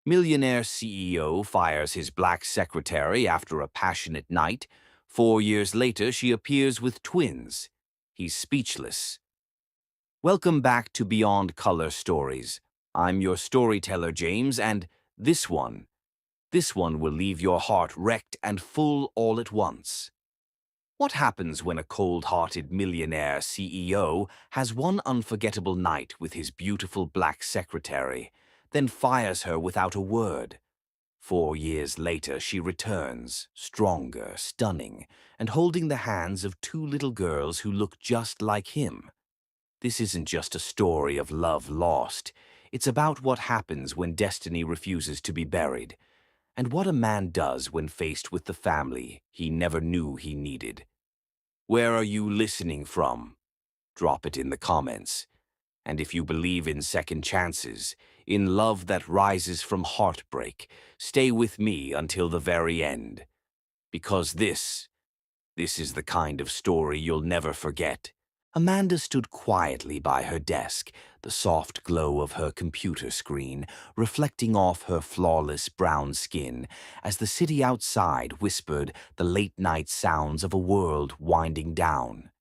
Millionaire CEO fires his black secretary after a passionate night. 4 years later, she appears with twins. He's speechless. Welcome back to Beyond Color Stories. I'm your storyteller, James, and this one, this one will leave your heart wrecked and full all at once. What happens when a cold-hearted millionaire CEO has one unforgettable night with his beautiful black secretary, then fires her without a word? 4 years later, she returns, stronger, stunning, and holding the hands of two little girls who look just like him. This isn't just a story of love lost. It's about what happens when destiny refuses to be buried, and what a man does when faced with the family he never knew he needed. Where are you listening from? Drop it in the comments. And if you believe in second chances, in love that rises from heartbreak, stay with me until the very end. Because this is the kind of story you'll never forget. Amanda stood quietly by her desk, the soft glow of her computer screen reflecting off her flawless brown skin as the city outside whispered the late-night sounds of a world winding down.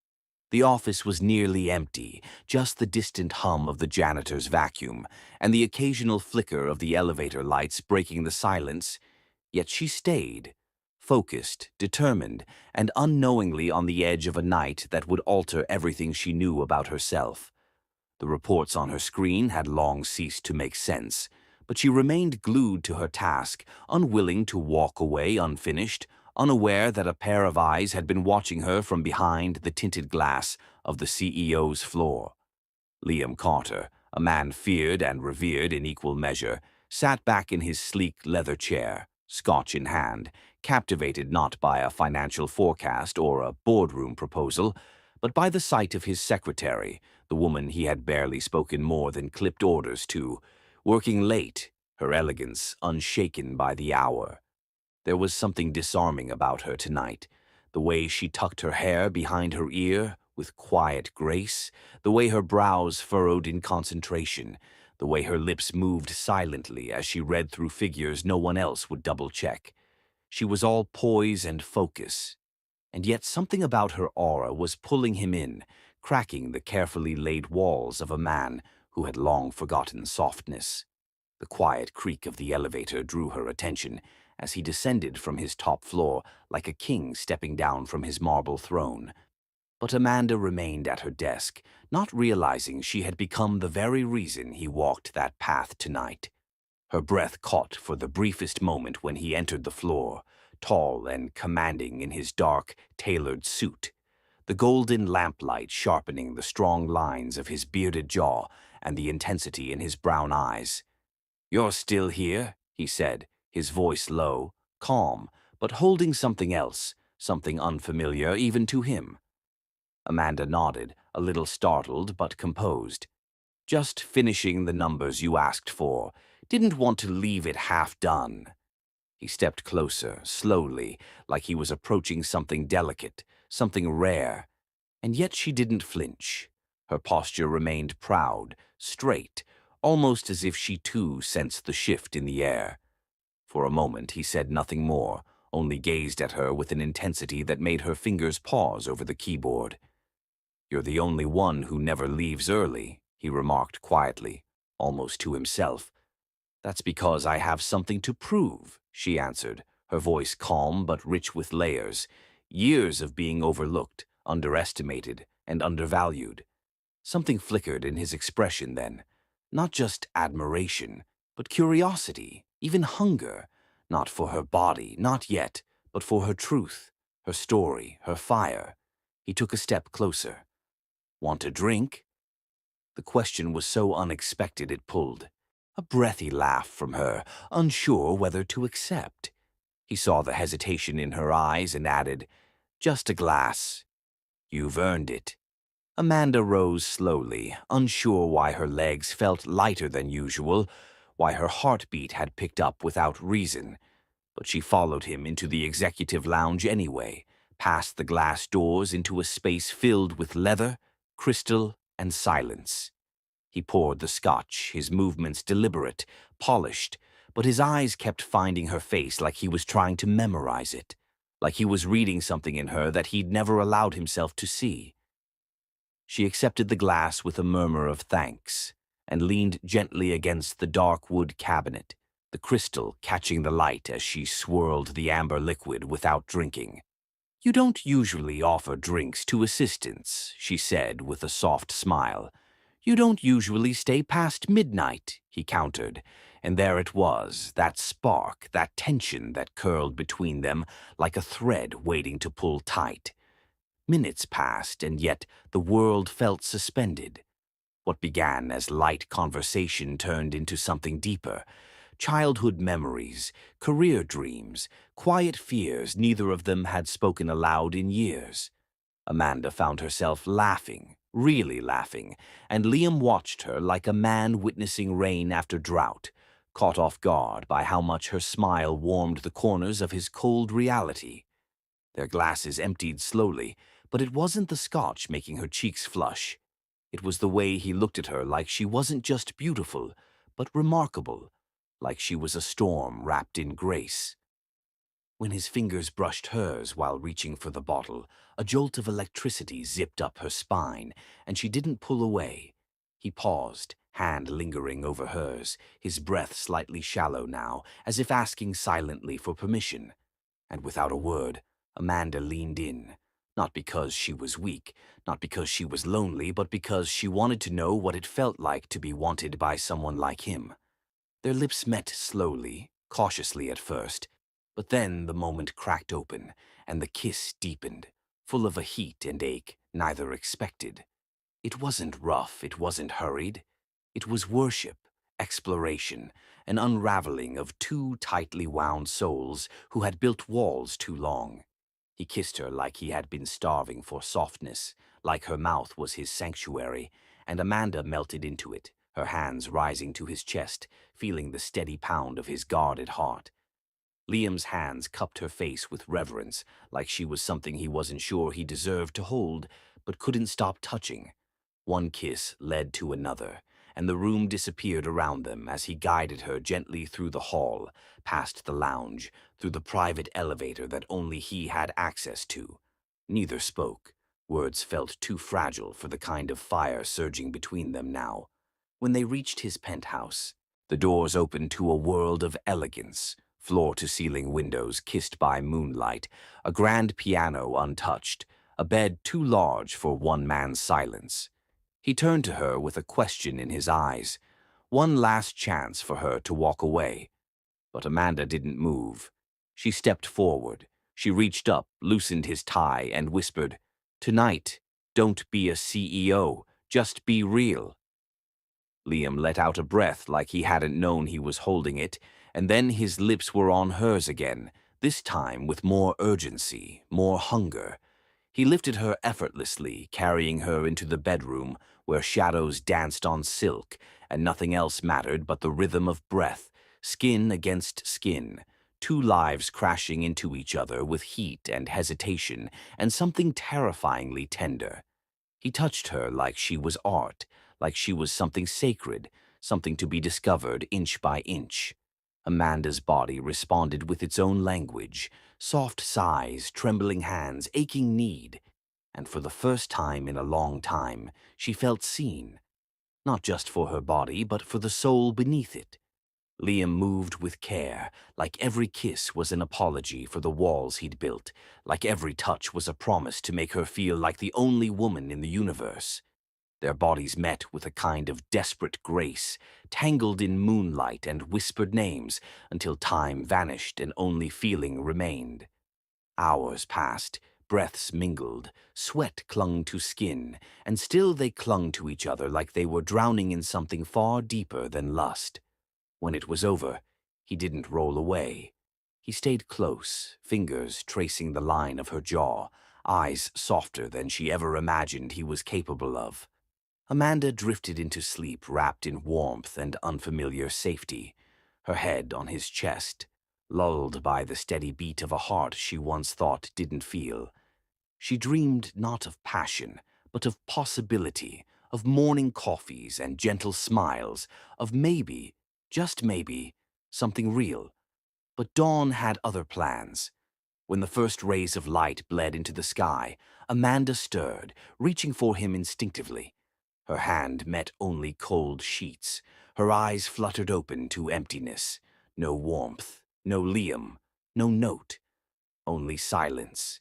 The office was nearly empty, just the distant hum of the janitor's vacuum and the occasional flicker of the elevator lights breaking the silence. Yet she stayed, focused, determined, and unknowingly on the edge of a night that would alter everything she knew about herself. The reports on her screen had long ceased to make sense, but she remained glued to her task, unwilling to walk away unfinished, unaware that a pair of eyes had been watching her from behind the tinted glass of the CEO's floor. Liam Carter, a man feared and revered in equal measure, sat back in his sleek leather chair, scotch in hand, captivated not by a financial forecast or a boardroom proposal, but by the sight of his secretary, the woman he had barely spoken more than clipped orders to, working late, her elegance unshaken by the hour. There was something disarming about her tonight, the way she tucked her hair behind her ear with quiet grace, the way her brows furrowed in concentration, the way her lips moved silently as she read through figures no one else would double-check. She was all poise and focus, and yet something about her aura was pulling him in, cracking the carefully laid walls of a man who had long forgotten softness. The quiet creak of the elevator drew her attention as he descended from his top floor like a king stepping down from his marble throne. But Amanda remained at her desk, not realizing she had become the very reason he walked that path tonight. Her breath caught for the briefest moment when he entered the floor, tall and commanding in his dark, tailored suit, the golden lamplight sharpening the strong lines of his bearded jaw and the intensity in his brown eyes. "You're still here," he said, his voice low, calm, but holding something else, something unfamiliar even to him. Amanda nodded, a little startled but composed. "Just finishing the numbers you asked for. Didn't want to leave it half done." He stepped closer, slowly, like he was approaching something delicate, something rare. And yet she didn't flinch. Her posture remained proud, straight, almost as if she too sensed the shift in the air. For a moment he said nothing more, only gazed at her with an intensity that made her fingers pause over the keyboard. "You're the only one who never leaves early," he remarked quietly, almost to himself. "That's because I have something to prove," she answered, her voice calm but rich with layers. Years of being overlooked, underestimated, and undervalued. Something flickered in his expression then. Not just admiration, but curiosity, even hunger. Not for her body, not yet, but for her truth, her story, her fire. He took a step closer. "Want a drink?" The question was so unexpected it pulled. A breathy laugh from her, unsure whether to accept. He saw the hesitation in her eyes and added, "Just a glass." "You've earned it." Amanda rose slowly, unsure why her legs felt lighter than usual, why her heartbeat had picked up without reason. But she followed him into the executive lounge anyway, past the glass doors into a space filled with leather, crystal, and silence. He poured the scotch, his movements deliberate, polished, but his eyes kept finding her face like he was trying to memorize it, like he was reading something in her that he'd never allowed himself to see. She accepted the glass with a murmur of thanks and leaned gently against the dark wood cabinet, the crystal catching the light as she swirled the amber liquid without drinking. "You don't usually offer drinks to assistants," she said with a soft smile. "You don't usually stay past midnight," he countered, and there it was, that spark, that tension that curled between them like a thread waiting to pull tight. Minutes passed, and yet the world felt suspended. What began as light conversation turned into something deeper. Childhood memories, career dreams, quiet fears neither of them had spoken aloud in years. Amanda found herself laughing, really laughing, and Liam watched her like a man witnessing rain after drought, caught off guard by how much her smile warmed the corners of his cold reality. Their glasses emptied slowly, but it wasn't the scotch making her cheeks flush. It was the way he looked at her like she wasn't just beautiful, but remarkable, like she was a storm wrapped in grace. When his fingers brushed hers while reaching for the bottle, a jolt of electricity zipped up her spine, and she didn't pull away. He paused, hand lingering over hers, his breath slightly shallow now, as if asking silently for permission. And without a word, Amanda leaned in, not because she was weak, not because she was lonely, but because she wanted to know what it felt like to be wanted by someone like him. Their lips met slowly, cautiously at first, but then the moment cracked open, and the kiss deepened, full of a heat and ache neither expected. It wasn't rough, it wasn't hurried. It was worship, exploration, an unraveling of two tightly wound souls who had built walls too long. He kissed her like he had been starving for softness, like her mouth was his sanctuary, and Amanda melted into it, her hands rising to his chest, feeling the steady pound of his guarded heart. Liam's hands cupped her face with reverence, like she was something he wasn't sure he deserved to hold, but couldn't stop touching. One kiss led to another, and the room disappeared around them as he guided her gently through the hall, past the lounge, through the private elevator that only he had access to. Neither spoke. Words felt too fragile for the kind of fire surging between them now. When they reached his penthouse, the doors opened to a world of elegance, floor-to-ceiling windows kissed by moonlight, a grand piano untouched, a bed too large for one man's silence. He turned to her with a question in his eyes, one last chance for her to walk away. But Amanda didn't move. She stepped forward. She reached up, loosened his tie, and whispered, "Tonight, don't be a CEO, just be real." Liam let out a breath like he hadn't known he was holding it, and then his lips were on hers again, this time with more urgency, more hunger. He lifted her effortlessly, carrying her into the bedroom where shadows danced on silk and nothing else mattered but the rhythm of breath, skin against skin, two lives crashing into each other with heat and hesitation and something terrifyingly tender. He touched her like she was art, like she was something sacred, something to be discovered inch by inch. Amanda's body responded with its own language, soft sighs, trembling hands, aching need. And for the first time in a long time, she felt seen, not just for her body, but for the soul beneath it. Liam moved with care, like every kiss was an apology for the walls he'd built, like every touch was a promise to make her feel like the only woman in the universe. Their bodies met with a kind of desperate grace, tangled in moonlight and whispered names, until time vanished and only feeling remained. Hours passed, breaths mingled, sweat clung to skin, and still they clung to each other like they were drowning in something far deeper than lust. When it was over, he didn't roll away. He stayed close, fingers tracing the line of her jaw, eyes softer than she ever imagined he was capable of. Amanda drifted into sleep wrapped in warmth and unfamiliar safety, her head on his chest, lulled by the steady beat of a heart she once thought didn't feel. She dreamed not of passion, but of possibility, of morning coffees and gentle smiles, of maybe, just maybe, something real. But Dawn had other plans. When the first rays of light bled into the sky, Amanda stirred, reaching for him instinctively. Her hand met only cold sheets. Her eyes fluttered open to emptiness. No warmth, no Liam, no note, only silence.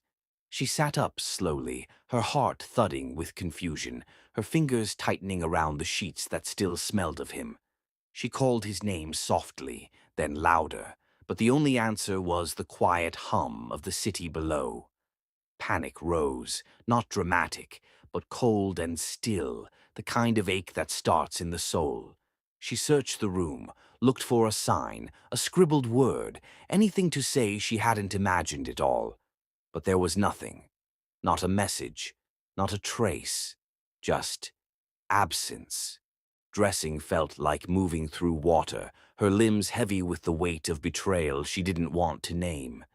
She sat up slowly, her heart thudding with confusion, her fingers tightening around the sheets that still smelled of him. She called his name softly, then louder, but the only answer was the quiet hum of the city below. Panic rose, not dramatic, but cold and still, the kind of ache that starts in the soul. She searched the room, looked for a sign, a scribbled word, anything to say she hadn't imagined it all. But there was nothing. Not a message, not a trace, just absence. Dressing felt like moving through water, her limbs heavy with the weight of betrayal she didn't want to name.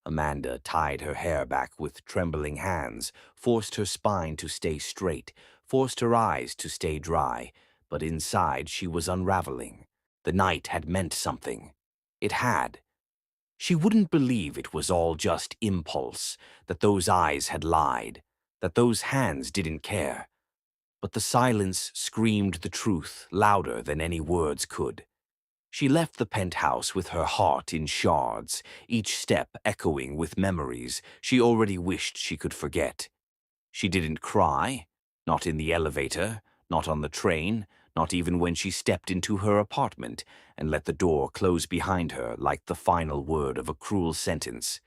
Amanda tied her hair back with trembling hands, forced her spine to stay straight, forced her eyes to stay dry, but inside she was unraveling. The night had meant something. It had. She wouldn't believe it was all just impulse, that those eyes had lied, that those hands didn't care. But the silence screamed the truth louder than any words could. She left the penthouse with her heart in shards, each step echoing with memories she already wished she could forget. She didn't cry, not in the elevator, not on the train, not even when she stepped into her apartment and let the door close behind her like the final word of a cruel sentence.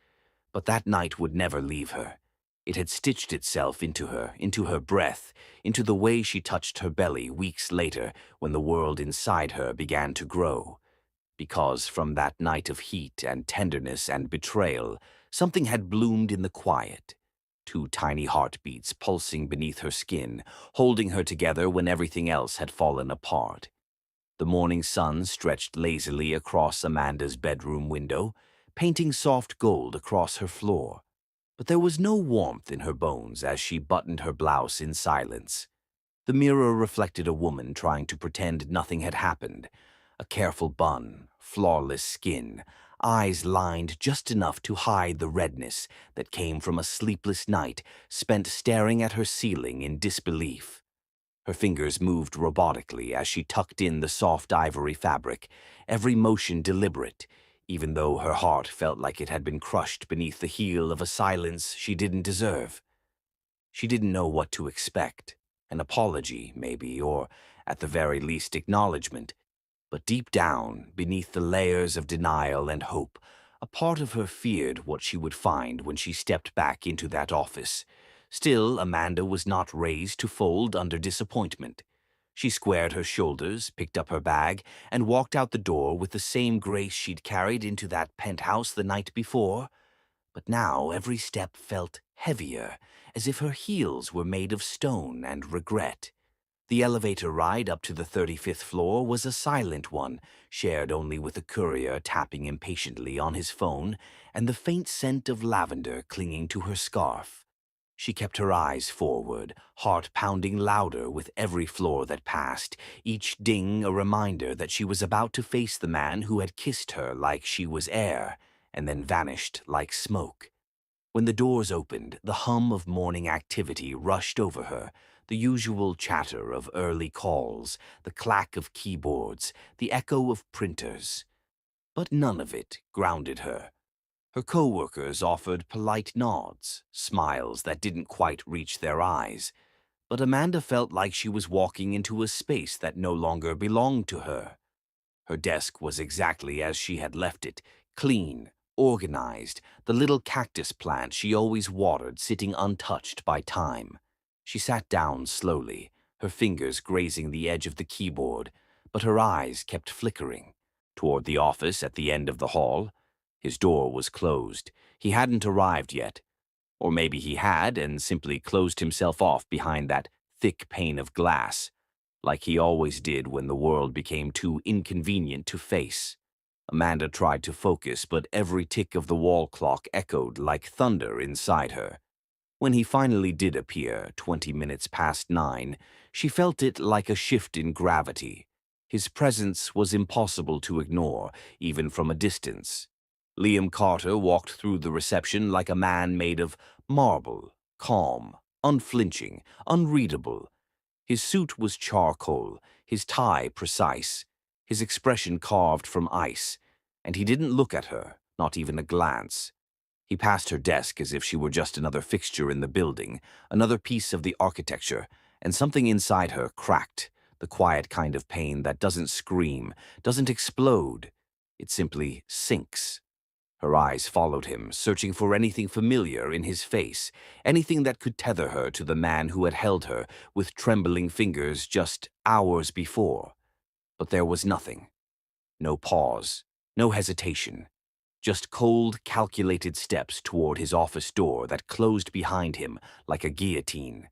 But that night would never leave her. It had stitched itself into her breath, into the way she touched her belly weeks later when the world inside her began to grow. Because from that night of heat and tenderness and betrayal, something had bloomed in the quiet. Two tiny heartbeats pulsing beneath her skin, holding her together when everything else had fallen apart. The morning sun stretched lazily across Amanda's bedroom window, painting soft gold across her floor. But there was no warmth in her bones as she buttoned her blouse in silence. The mirror reflected a woman trying to pretend nothing had happened. A careful bun, flawless skin, eyes lined just enough to hide the redness that came from a sleepless night spent staring at her ceiling in disbelief. Her fingers moved robotically as she tucked in the soft ivory fabric, every motion deliberate, even though her heart felt like it had been crushed beneath the heel of a silence she didn't deserve. She didn't know what to expect, an apology, maybe, or at the very least acknowledgement. But deep down, beneath the layers of denial and hope, a part of her feared what she would find when she stepped back into that office. Still, Amanda was not raised to fold under disappointment. She squared her shoulders, picked up her bag, and walked out the door with the same grace she'd carried into that penthouse the night before. But now every step felt heavier, as if her heels were made of stone and regret. The elevator ride up to the 35th floor was a silent one, shared only with a courier tapping impatiently on his phone and the faint scent of lavender clinging to her scarf. She kept her eyes forward, heart pounding louder with every floor that passed, each ding a reminder that she was about to face the man who had kissed her like she was air, and then vanished like smoke. When the doors opened, the hum of morning activity rushed over her, the usual chatter of early calls, the clack of keyboards, the echo of printers. But none of it grounded her. Her co-workers offered polite nods, smiles that didn't quite reach their eyes, but Amanda felt like she was walking into a space that no longer belonged to her. Her desk was exactly as she had left it, clean, organized, the little cactus plant she always watered sitting untouched by time. She sat down slowly, her fingers grazing the edge of the keyboard, but her eyes kept flickering. Toward the office at the end of the hall. His door was closed. He hadn't arrived yet. Or maybe he had and simply closed himself off behind that thick pane of glass, like he always did when the world became too inconvenient to face. Amanda tried to focus, but every tick of the wall clock echoed like thunder inside her. When he finally did appear, 20 minutes past 9, she felt it like a shift in gravity. His presence was impossible to ignore, even from a distance. Liam Carter walked through the reception like a man made of marble, calm, unflinching, unreadable. His suit was charcoal, his tie precise, his expression carved from ice, and he didn't look at her, not even a glance. He passed her desk as if she were just another fixture in the building, another piece of the architecture, and something inside her cracked, the quiet kind of pain that doesn't scream, doesn't explode. It simply sinks. Her eyes followed him, searching for anything familiar in his face, anything that could tether her to the man who had held her with trembling fingers just hours before. But there was nothing. No pause, no hesitation. Just cold, calculated steps toward his office door that closed behind him like a guillotine.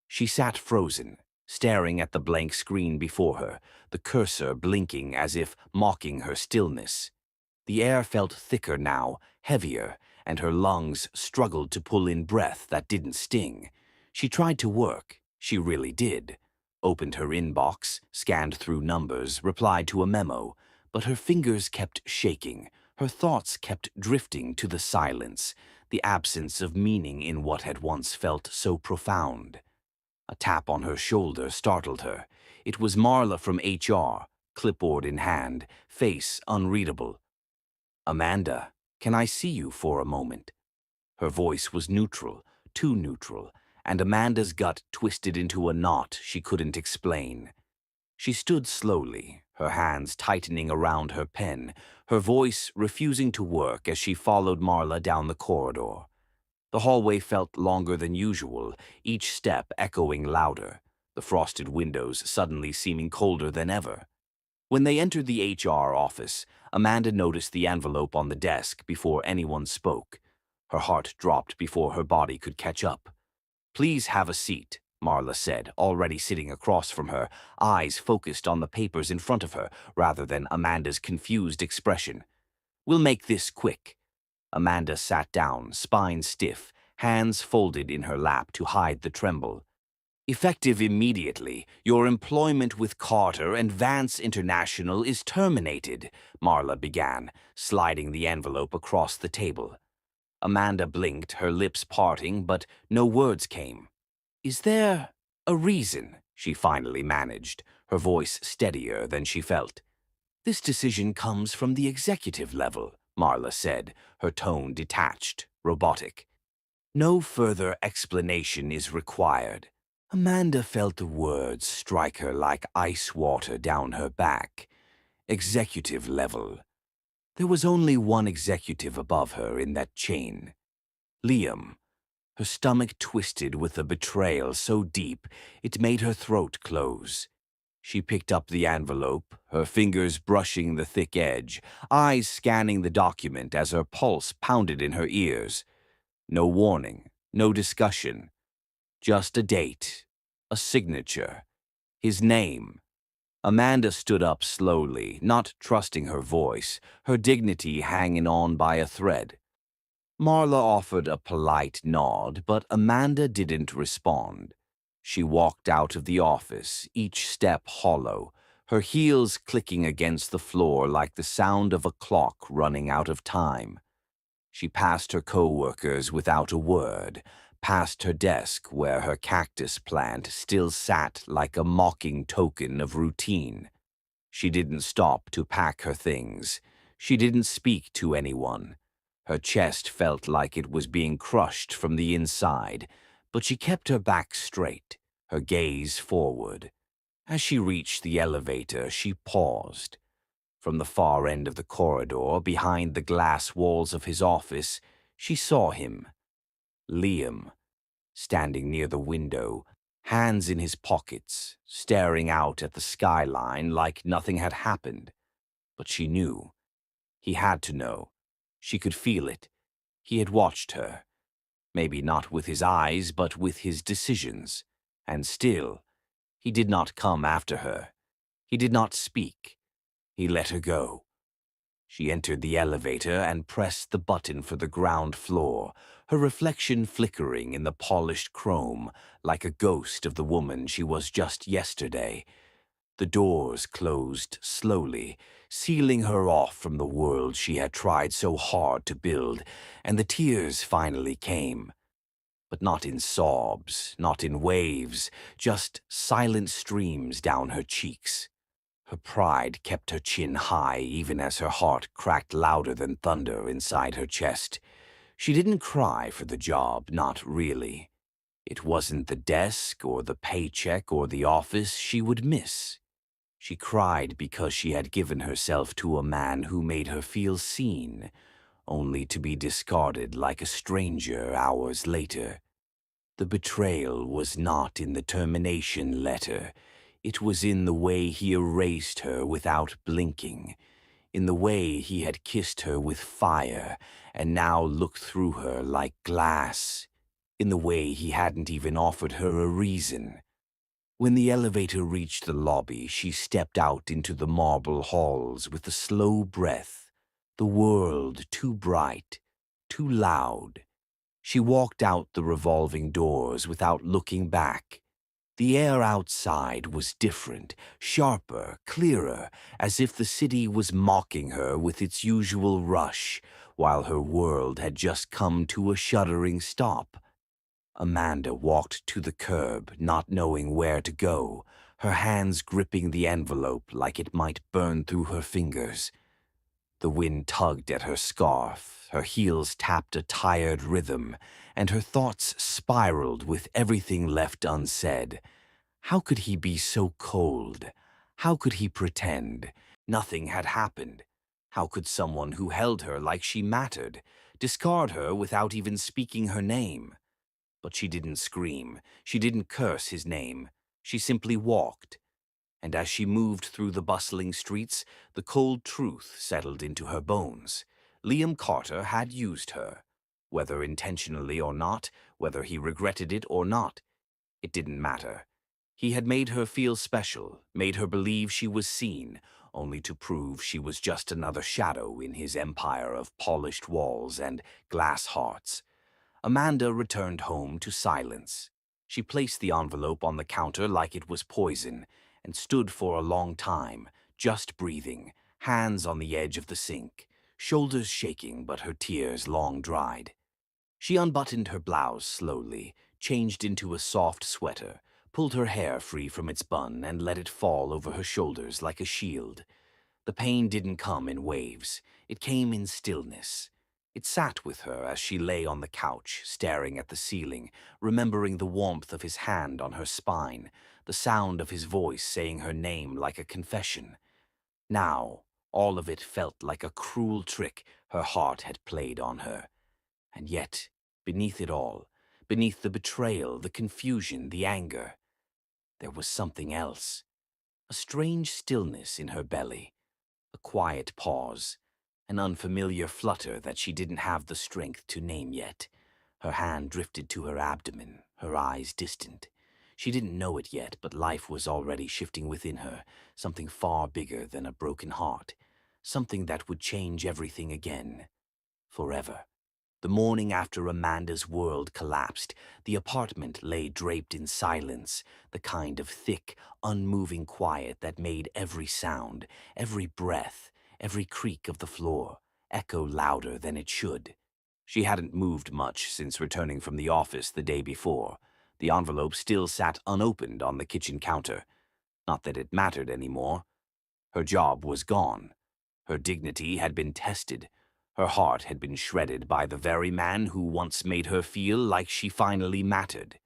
She sat frozen, staring at the blank screen before her, the cursor blinking as if mocking her stillness. The air felt thicker now, heavier, and her lungs struggled to pull in breath that didn't sting. She tried to work, she really did. Opened her inbox, scanned through numbers, replied to a memo, but her fingers kept shaking. Her thoughts kept drifting to the silence, the absence of meaning in what had once felt so profound. A tap on her shoulder startled her. It was Marla from HR, clipboard in hand, face unreadable. "Amanda, can I see you for a moment?" Her voice was neutral, too neutral, and Amanda's gut twisted into a knot she couldn't explain. She stood slowly, her hands tightening around her pen, her voice refusing to work as she followed Marla down the corridor. The hallway felt longer than usual, each step echoing louder, the frosted windows suddenly seeming colder than ever. When they entered the HR office, Amanda noticed the envelope on the desk before anyone spoke. Her heart dropped before her body could catch up. "Please have a seat," Marla said, already sitting across from her, eyes focused on the papers in front of her rather than Amanda's confused expression. "We'll make this quick." Amanda sat down, spine stiff, hands folded in her lap to hide the tremble. "Effective immediately, your employment with Carter and Vance International is terminated," Marla began, sliding the envelope across the table. Amanda blinked, her lips parting, but no words came. "Is there a reason?" she finally managed, her voice steadier than she felt. "This decision comes from the executive level," Marla said, her tone detached, robotic. "No further explanation is required." Amanda felt the words strike her like ice water down her back. Executive level. There was only one executive above her in that chain. Liam. Her stomach twisted with a betrayal so deep it made her throat close. She picked up the envelope, her fingers brushing the thick edge, eyes scanning the document as her pulse pounded in her ears. No warning, no discussion. Just a date, a signature, his name. Amanda stood up slowly, not trusting her voice, her dignity hanging on by a thread. Marla offered a polite nod, but Amanda didn't respond. She walked out of the office, each step hollow, her heels clicking against the floor like the sound of a clock running out of time. She passed her co-workers without a word, past her desk where her cactus plant still sat like a mocking token of routine. She didn't stop to pack her things. She didn't speak to anyone. Her chest felt like it was being crushed from the inside, but she kept her back straight, her gaze forward. As she reached the elevator, she paused. From the far end of the corridor, behind the glass walls of his office, she saw him. Liam, standing near the window, hands in his pockets, staring out at the skyline like nothing had happened. But she knew. He had to know. She could feel it. He had watched her. Maybe not with his eyes, but with his decisions. And still, he did not come after her. He did not speak. He let her go. She entered the elevator and pressed the button for the ground floor, her reflection flickering in the polished chrome like a ghost of the woman she was just yesterday. The doors closed slowly, sealing her off from the world she had tried so hard to build, and the tears finally came. But not in sobs, not in waves, just silent streams down her cheeks. Her pride kept her chin high even as her heart cracked louder than thunder inside her chest. She didn't cry for the job, not really. It wasn't the desk or the paycheck or the office she would miss. She cried because she had given herself to a man who made her feel seen, only to be discarded like a stranger hours later. The betrayal was not in the termination letter. It was in the way he erased her without blinking, in the way he had kissed her with fire and now looked through her like glass, in the way he hadn't even offered her a reason. When the elevator reached the lobby, she stepped out into the marble halls with a slow breath, the world too bright, too loud. She walked out the revolving doors without looking back. The air outside was different, sharper, clearer, as if the city was mocking her with its usual rush, while her world had just come to a shuddering stop. Amanda walked to the curb, not knowing where to go, her hands gripping the envelope like it might burn through her fingers. The wind tugged at her scarf, her heels tapped a tired rhythm, and her thoughts spiraled with everything left unsaid. How could he be so cold? How could he pretend nothing had happened? How could someone who held her like she mattered discard her without even speaking her name? But she didn't scream, she didn't curse his name, she simply walked. And as she moved through the bustling streets, the cold truth settled into her bones. Liam Carter had used her. Whether intentionally or not, whether he regretted it or not, it didn't matter. He had made her feel special, made her believe she was seen, only to prove she was just another shadow in his empire of polished walls and glass hearts. Amanda returned home to silence. She placed the envelope on the counter like it was poison, and stood for a long time, just breathing, hands on the edge of the sink, shoulders shaking but her tears long dried. She unbuttoned her blouse slowly, changed into a soft sweater, pulled her hair free from its bun and let it fall over her shoulders like a shield. The pain didn't come in waves, it came in stillness. It sat with her as she lay on the couch, staring at the ceiling, remembering the warmth of his hand on her spine, the sound of his voice saying her name like a confession. Now, all of it felt like a cruel trick her heart had played on her. And yet, beneath it all, beneath the betrayal, the confusion, the anger, there was something else. A strange stillness in her belly, a quiet pause, an unfamiliar flutter that she didn't have the strength to name yet. Her hand drifted to her abdomen, her eyes distant. She didn't know it yet, but life was already shifting within her, something far bigger than a broken heart, something that would change everything again, forever. The morning after Amanda's world collapsed, the apartment lay draped in silence, the kind of thick, unmoving quiet that made every sound, every breath, every creak of the floor echo louder than it should. She hadn't moved much since returning from the office the day before. The envelope still sat unopened on the kitchen counter. Not that it mattered anymore. Her job was gone. Her dignity had been tested. Her heart had been shredded by the very man who once made her feel like she finally mattered.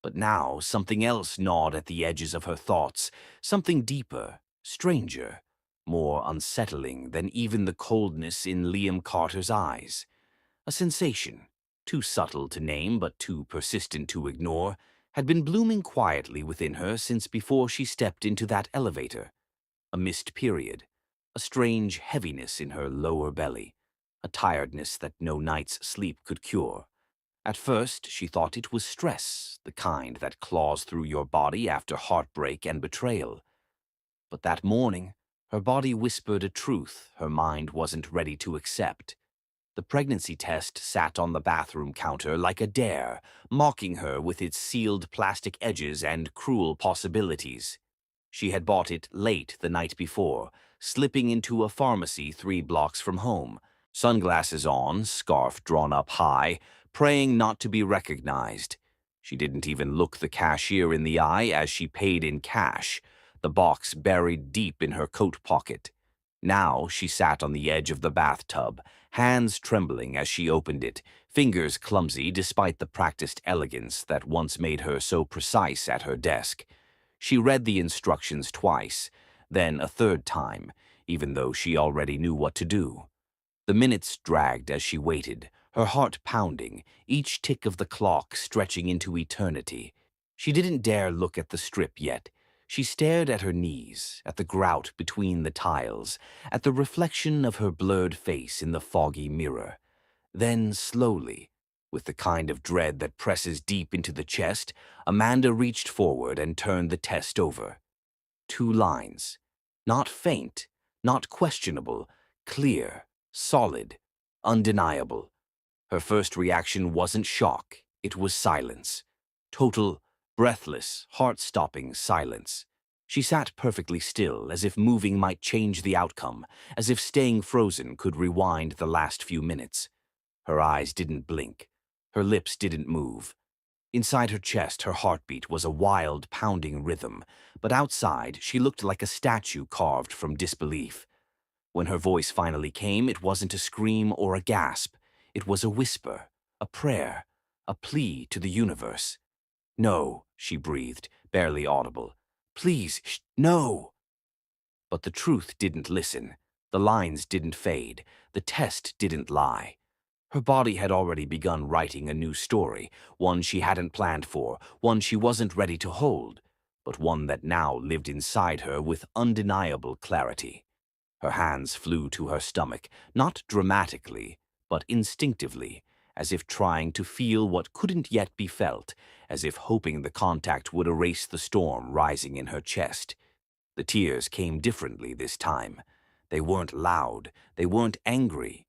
But now something else gnawed at the edges of her thoughts, something deeper, stranger, more unsettling than even the coldness in Liam Carter's eyes. A sensation, too subtle to name but too persistent to ignore, had been blooming quietly within her since before she stepped into that elevator. A missed period, a strange heaviness in her lower belly, a tiredness that no night's sleep could cure. At first, she thought it was stress, the kind that claws through your body after heartbreak and betrayal. But that morning, her body whispered a truth her mind wasn't ready to accept. The pregnancy test sat on the bathroom counter like a dare, mocking her with its sealed plastic edges and cruel possibilities. She had bought it late the night before, slipping into a pharmacy 3 blocks from home, sunglasses on, scarf drawn up high, praying not to be recognized. She didn't even look the cashier in the eye as she paid in cash, the box buried deep in her coat pocket. Now she sat on the edge of the bathtub, hands trembling as she opened it, fingers clumsy despite the practiced elegance that once made her so precise at her desk. She read the instructions twice, then a third time, even though she already knew what to do. The minutes dragged as she waited, her heart pounding, each tick of the clock stretching into eternity. She didn't dare look at the strip yet. She stared at her knees, at the grout between the tiles, at the reflection of her blurred face in the foggy mirror. Then, slowly, with the kind of dread that presses deep into the chest, Amanda reached forward and turned the test over. 2 lines. Not faint, not questionable, clear, solid, undeniable. Her first reaction wasn't shock, it was silence. Total, breathless, heart-stopping silence. She sat perfectly still, as if moving might change the outcome, as if staying frozen could rewind the last few minutes. Her eyes didn't blink. Her lips didn't move. Inside her chest, her heartbeat was a wild, pounding rhythm, but outside, she looked like a statue carved from disbelief. When her voice finally came, it wasn't a scream or a gasp. It was a whisper, a prayer, a plea to the universe. "No," she breathed, barely audible. "Please, no!" But the truth didn't listen. The lines didn't fade. The test didn't lie. Her body had already begun writing a new story, one she hadn't planned for, one she wasn't ready to hold, but one that now lived inside her with undeniable clarity. Her hands flew to her stomach, not dramatically, but instinctively, as if trying to feel what couldn't yet be felt, as if hoping the contact would erase the storm rising in her chest. The tears came differently this time. They weren't loud, they weren't angry.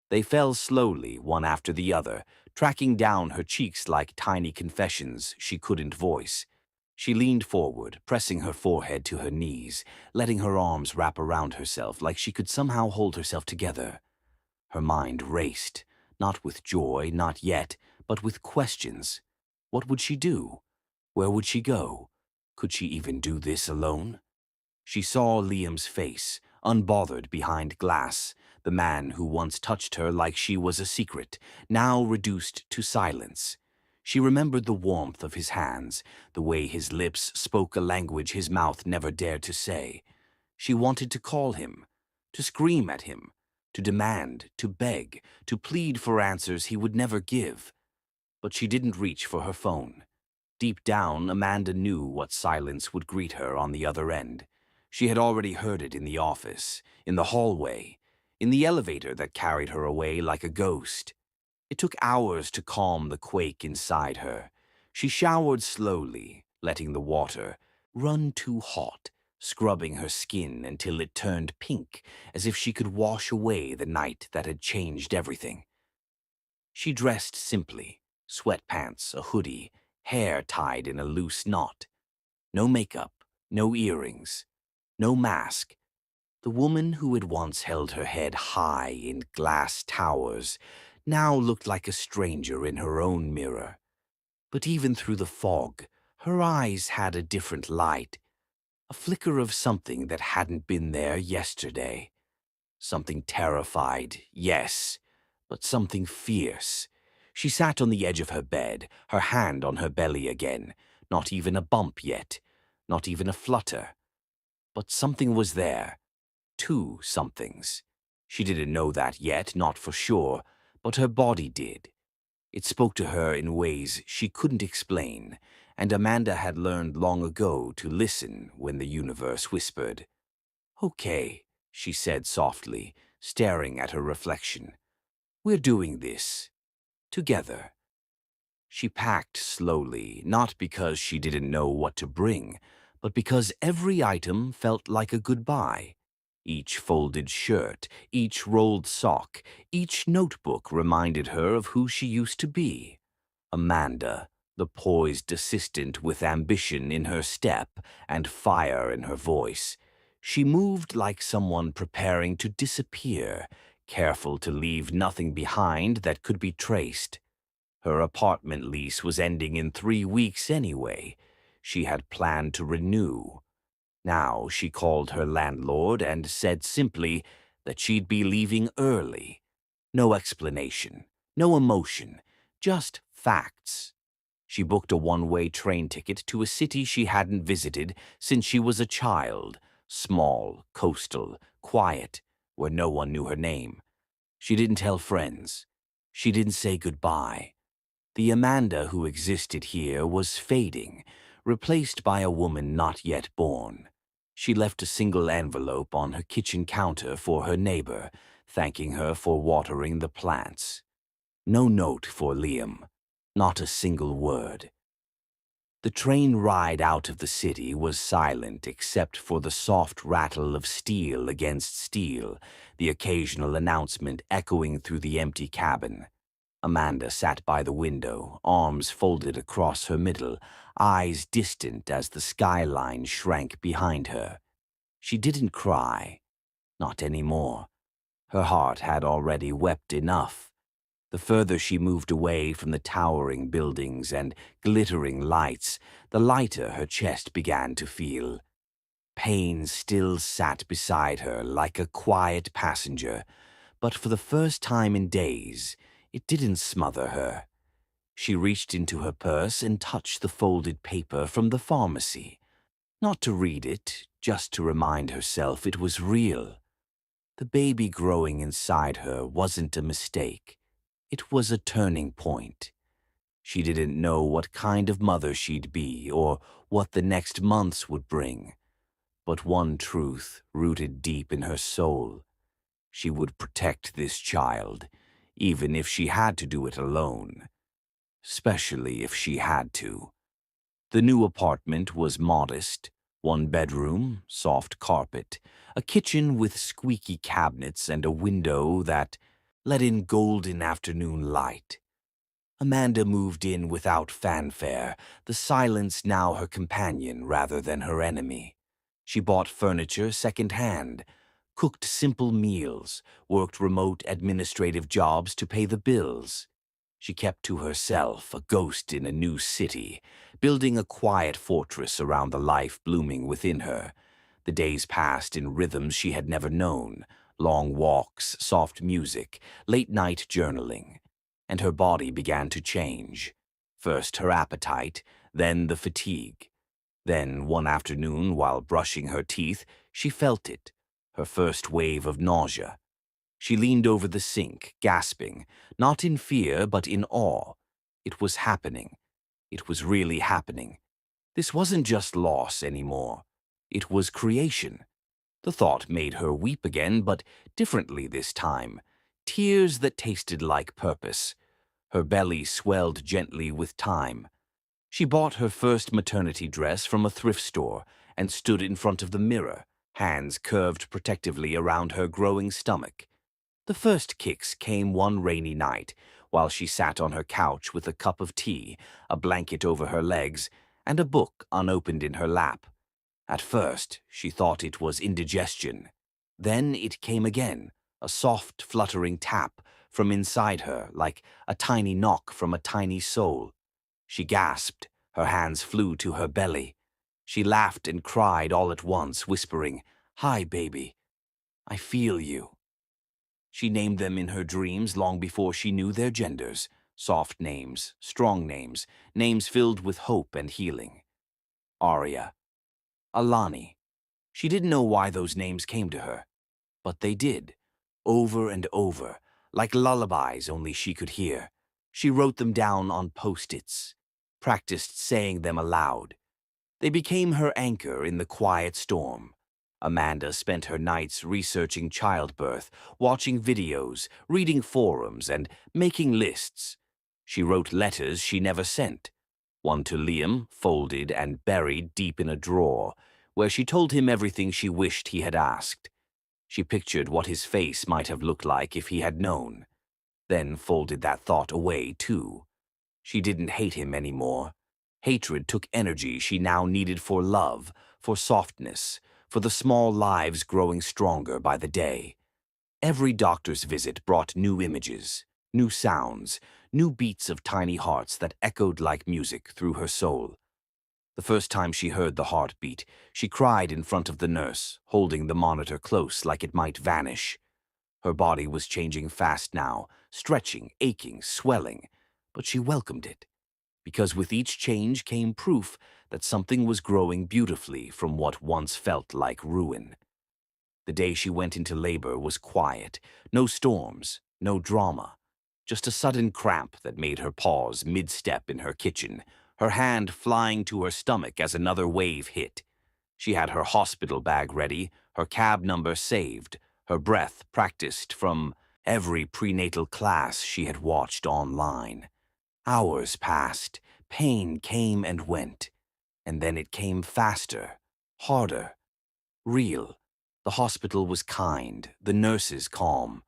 They fell slowly, one after the other, tracking down her cheeks like tiny confessions she couldn't voice. She leaned forward, pressing her forehead to her knees, letting her arms wrap around herself like she could somehow hold herself together. Her mind raced, not with joy, not yet, but with questions. What would she do? Where would she go? Could she even do this alone? She saw Liam's face, unbothered behind glass, the man who once touched her like she was a secret, now reduced to silence. She remembered the warmth of his hands, the way his lips spoke a language his mouth never dared to say. She wanted to call him, to scream at him, to demand, to beg, to plead for answers he would never give. But she didn't reach for her phone. Deep down, Amanda knew what silence would greet her on the other end. She had already heard it in the office, in the hallway, in the elevator that carried her away like a ghost. It took hours to calm the quake inside her. She showered slowly, letting the water run too hot, scrubbing her skin until it turned pink, as if she could wash away the night that had changed everything. She dressed simply, sweatpants, a hoodie, hair tied in a loose knot. No makeup, no earrings, no mask. The woman who had once held her head high in glass towers now looked like a stranger in her own mirror. But even through the fog, her eyes had a different light, a flicker of something that hadn't been there yesterday. Something terrified, yes, but something fierce. She sat on the edge of her bed, her hand on her belly again. Not even a bump yet, not even a flutter. But something was there. 2 somethings. She didn't know that yet, not for sure, but her body did. It spoke to her in ways she couldn't explain, and Amanda had learned long ago to listen when the universe whispered. "Okay," she said softly, staring at her reflection. "We're doing this. Together." She packed slowly, not because she didn't know what to bring, but because every item felt like a goodbye. Each folded shirt, each rolled sock, each notebook reminded her of who she used to be. Amanda, the poised assistant with ambition in her step and fire in her voice. She moved like someone preparing to disappear, careful to leave nothing behind that could be traced. Her apartment lease was ending in 3 weeks anyway. She had planned to renew. Now she called her landlord and said simply that she'd be leaving early. No explanation, no emotion, just facts. She booked a one-way train ticket to a city she hadn't visited since she was a child, small, coastal, quiet, where no one knew her name. She didn't tell friends. She didn't say goodbye. The Amanda who existed here was fading, replaced by a woman not yet born. She left a single envelope on her kitchen counter for her neighbor, thanking her for watering the plants. No note for Liam, not a single word. The train ride out of the city was silent except for the soft rattle of steel against steel, the occasional announcement echoing through the empty cabin. Amanda sat by the window, arms folded across her middle, eyes distant as the skyline shrank behind her. She didn't cry. Not anymore. Her heart had already wept enough. The further she moved away from the towering buildings and glittering lights, the lighter her chest began to feel. Pain still sat beside her like a quiet passenger, but for the first time in days, it didn't smother her. She reached into her purse and touched the folded paper from the pharmacy. Not to read it, just to remind herself it was real. The baby growing inside her wasn't a mistake. It was a turning point. She didn't know what kind of mother she'd be or what the next months would bring. But one truth rooted deep in her soul. She would protect this child, even if she had to do it alone. Especially if she had to. The new apartment was modest. 1 bedroom, soft carpet, a kitchen with squeaky cabinets and a window that let in golden afternoon light. Amanda moved in without fanfare, the silence now her companion rather than her enemy. She bought furniture second-hand, cooked simple meals, worked remote administrative jobs to pay the bills. She kept to herself, a ghost in a new city, building a quiet fortress around the life blooming within her. The days passed in rhythms she had never known, long walks, soft music, late-night journaling. And her body began to change. First her appetite, then the fatigue. Then, one afternoon, while brushing her teeth, she felt it, her first wave of nausea. She leaned over the sink, gasping, not in fear but in awe. It was happening. It was really happening. This wasn't just loss anymore. It was creation. The thought made her weep again, but differently this time. Tears that tasted like purpose. Her belly swelled gently with time. She bought her first maternity dress from a thrift store and stood in front of the mirror, hands curved protectively around her growing stomach. The first kicks came one rainy night, while she sat on her couch with a cup of tea, a blanket over her legs, and a book unopened in her lap. At first, she thought it was indigestion. Then it came again, a soft, fluttering tap from inside her, like a tiny knock from a tiny soul. She gasped, her hands flew to her belly. She laughed and cried all at once, whispering, "Hi, baby. I feel you." She named them in her dreams long before she knew their genders. Soft names, strong names, names filled with hope and healing. Arya. Alani. She didn't know why those names came to her, but they did, over and over, like lullabies only she could hear. She wrote them down on post-its, practiced saying them aloud. They became her anchor in the quiet storm. Amanda spent her nights researching childbirth, watching videos, reading forums, and making lists. She wrote letters she never sent. One to Liam, folded and buried deep in a drawer, where she told him everything she wished he had asked. She pictured what his face might have looked like if he had known. Then folded that thought away, too. She didn't hate him anymore. Hatred took energy she now needed for love, for softness, for the small lives growing stronger by the day. Every doctor's visit brought new images, new sounds, new beats of tiny hearts that echoed like music through her soul. The first time she heard the heartbeat, she cried in front of the nurse, holding the monitor close like it might vanish. Her body was changing fast now, stretching, aching, swelling, but she welcomed it, because with each change came proof that something was growing beautifully from what once felt like ruin. The day she went into labor was quiet, no storms, no drama, just a sudden cramp that made her pause mid-step in her kitchen, her hand flying to her stomach as another wave hit. She had her hospital bag ready, her cab number saved, her breath practiced from every prenatal class she had watched online. Hours passed, pain came and went, and then it came faster, harder, real. The hospital was kind, the nurses calm.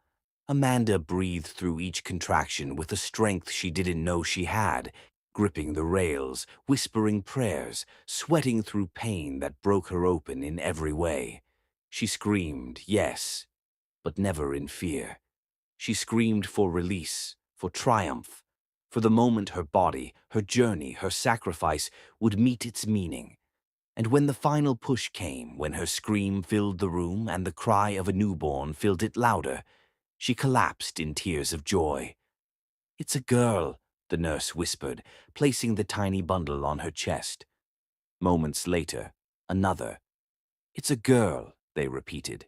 Amanda breathed through each contraction with a strength she didn't know she had, gripping the rails, whispering prayers, sweating through pain that broke her open in every way. She screamed, yes, but never in fear. She screamed for release, for triumph, for the moment her body, her journey, her sacrifice would meet its meaning. And when the final push came, when her scream filled the room and the cry of a newborn filled it louder, she collapsed in tears of joy. "It's a girl," the nurse whispered, placing the tiny bundle on her chest. Moments later, another. "It's a girl," they repeated.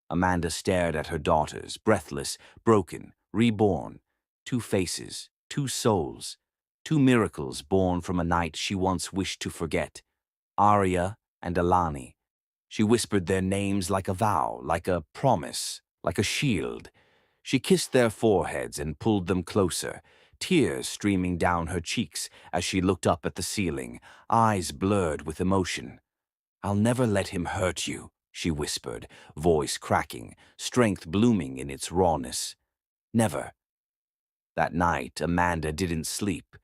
Amanda stared at her daughters, breathless, broken, reborn. Two faces, two souls, two miracles born from a night she once wished to forget. Arya and Alani. She whispered their names like a vow, like a promise, like a shield. She kissed their foreheads and pulled them closer, tears streaming down her cheeks as she looked up at the ceiling, eyes blurred with emotion. "I'll never let him hurt you," she whispered, voice cracking, strength blooming in its rawness. "Never." That night, Amanda didn't sleep.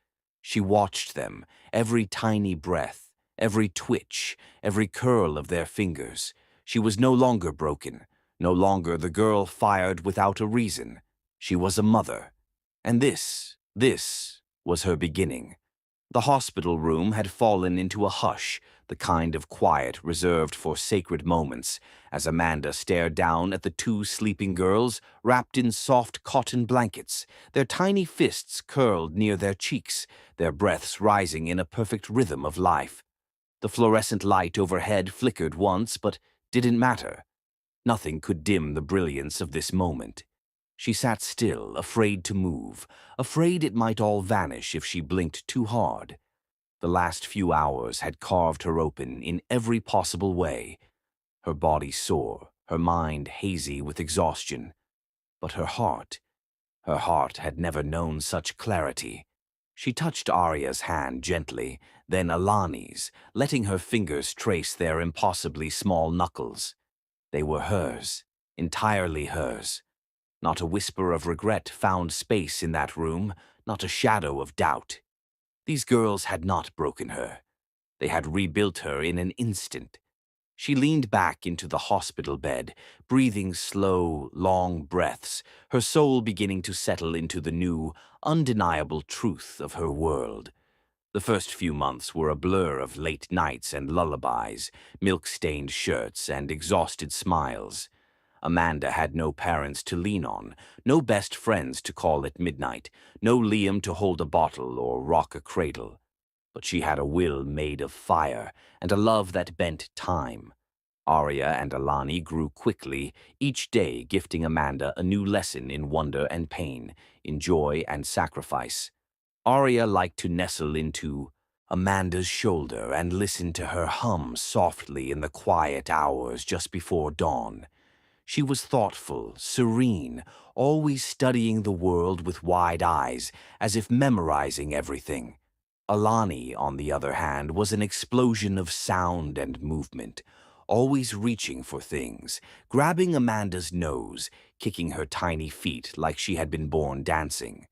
She watched them, every tiny breath, every twitch, every curl of their fingers. She was no longer broken, no longer the girl fired without a reason. She was a mother. And this was her beginning. The hospital room had fallen into a hush, the kind of quiet reserved for sacred moments, as Amanda stared down at the two sleeping girls wrapped in soft cotton blankets, their tiny fists curled near their cheeks, their breaths rising in a perfect rhythm of life. The fluorescent light overhead flickered once, but didn't matter. Nothing could dim the brilliance of this moment. She sat still, afraid to move, afraid it might all vanish if she blinked too hard. The last few hours had carved her open in every possible way. Her body sore, her mind hazy with exhaustion. But her heart had never known such clarity. She touched Arya's hand gently, then Alani's, letting her fingers trace their impossibly small knuckles. They were hers, entirely hers. Not a whisper of regret found space in that room, not a shadow of doubt. These girls had not broken her. They had rebuilt her in an instant. She leaned back into the hospital bed, breathing slow, long breaths, her soul beginning to settle into the new, undeniable truth of her world. The first few months were a blur of late nights and lullabies, milk-stained shirts and exhausted smiles. Amanda had no parents to lean on, no best friends to call at midnight, no Liam to hold a bottle or rock a cradle. But she had a will made of fire and a love that bent time. Arya and Alani grew quickly, each day gifting Amanda a new lesson in wonder and pain, in joy and sacrifice. Arya liked to nestle into Amanda's shoulder and listen to her hum softly in the quiet hours just before dawn. She was thoughtful, serene, always studying the world with wide eyes, as if memorizing everything. Alani, on the other hand, was an explosion of sound and movement, always reaching for things, grabbing Amanda's nose, kicking her tiny feet like she had been born dancing.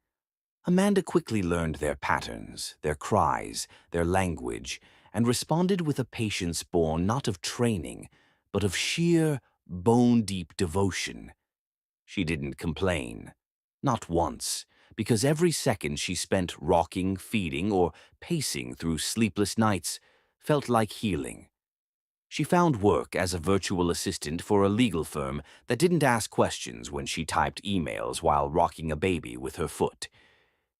Amanda quickly learned their patterns, their cries, their language, and responded with a patience born not of training, but of sheer, bone-deep devotion. She didn't complain. Not once, because every second she spent rocking, feeding, or pacing through sleepless nights felt like healing. She found work as a virtual assistant for a legal firm that didn't ask questions when she typed emails while rocking a baby with her foot.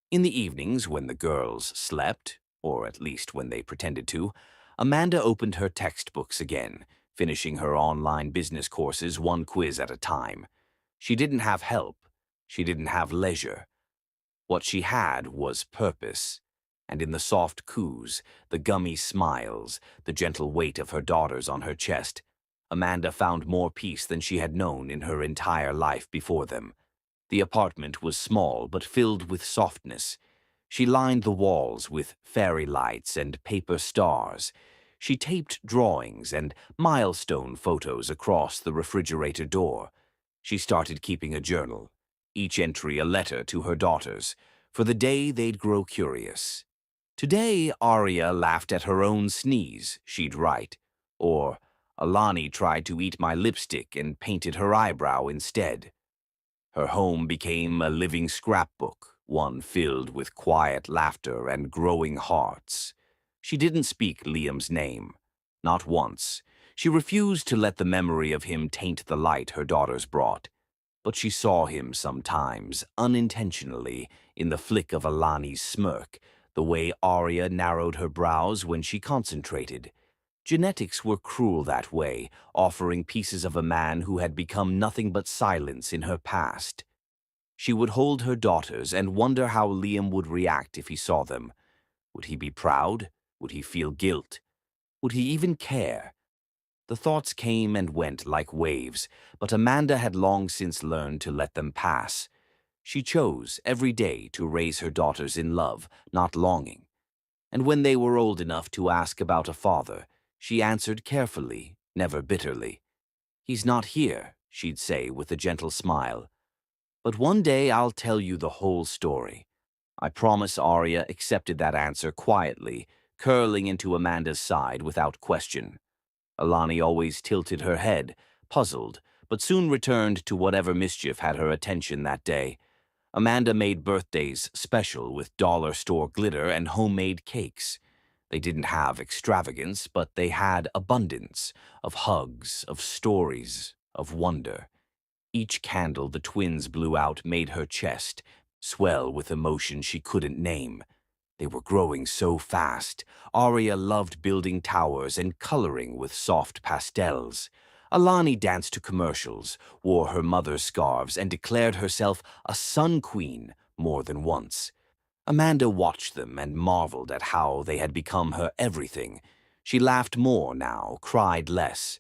In the evenings, when the girls slept, or at least when they pretended to, Amanda opened her textbooks again, finishing her online business courses one quiz at a time. She didn't have help. She didn't have leisure. What she had was purpose. And in the soft coos, the gummy smiles, the gentle weight of her daughters on her chest, Amanda found more peace than she had known in her entire life before them. The apartment was small but filled with softness. She lined the walls with fairy lights and paper stars. She taped drawings and milestone photos across the refrigerator door. She started keeping a journal, each entry a letter to her daughters, for the day they'd grow curious. Today, Arya laughed at her own sneeze, she'd write, or Alani tried to eat my lipstick and painted her eyebrow instead. Her home became a living scrapbook, one filled with quiet laughter and growing hearts. She didn't speak Liam's name. Not once. She refused to let the memory of him taint the light her daughters brought. But she saw him sometimes, unintentionally, in the flick of Alani's smirk, the way Arya narrowed her brows when she concentrated. Genetics were cruel that way, offering pieces of a man who had become nothing but silence in her past. She would hold her daughters and wonder how Liam would react if he saw them. Would he be proud? Would he feel guilt? Would he even care? The thoughts came and went like waves, but Amanda had long since learned to let them pass. She chose every day to raise her daughters in love, not longing. And when they were old enough to ask about a father, she answered carefully, never bitterly. "He's not here," she'd say with a gentle smile. "But one day I'll tell you the whole story." I promise Arya accepted that answer quietly, curling into Amanda's side without question. Alani always tilted her head, puzzled, but soon returned to whatever mischief had her attention that day. Amanda made birthdays special with dollar store glitter and homemade cakes. They didn't have extravagance, but they had abundance of hugs, of stories, of wonder. Each candle the twins blew out made her chest swell with emotion she couldn't name. They were growing so fast. Arya loved building towers and coloring with soft pastels. Alani danced to commercials, wore her mother's scarves, and declared herself a sun queen more than once. Amanda watched them and marveled at how they had become her everything. She laughed more now, cried less.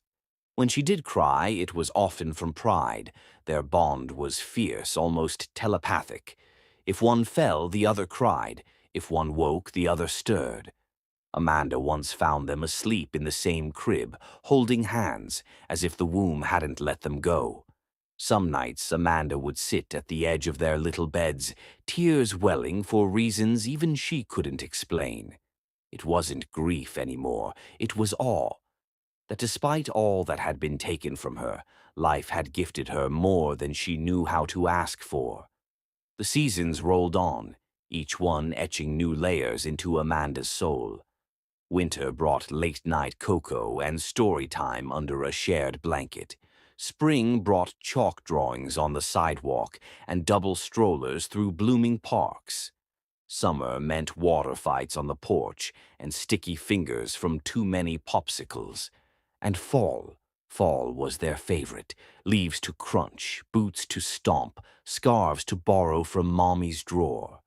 When she did cry, it was often from pride. Their bond was fierce, almost telepathic. If one fell, the other cried. If one woke, the other stirred. Amanda once found them asleep in the same crib, holding hands, as if the womb hadn't let them go. Some nights Amanda would sit at the edge of their little beds, tears welling for reasons even she couldn't explain. It wasn't grief anymore, it was awe. That despite all that had been taken from her, life had gifted her more than she knew how to ask for. The seasons rolled on, each one etching new layers into Amanda's soul. Winter brought late-night cocoa and story time under a shared blanket. Spring brought chalk drawings on the sidewalk and double strollers through blooming parks. Summer meant water fights on the porch and sticky fingers from too many popsicles. And fall was their favorite. Leaves to crunch, boots to stomp, scarves to borrow from Mommy's drawer.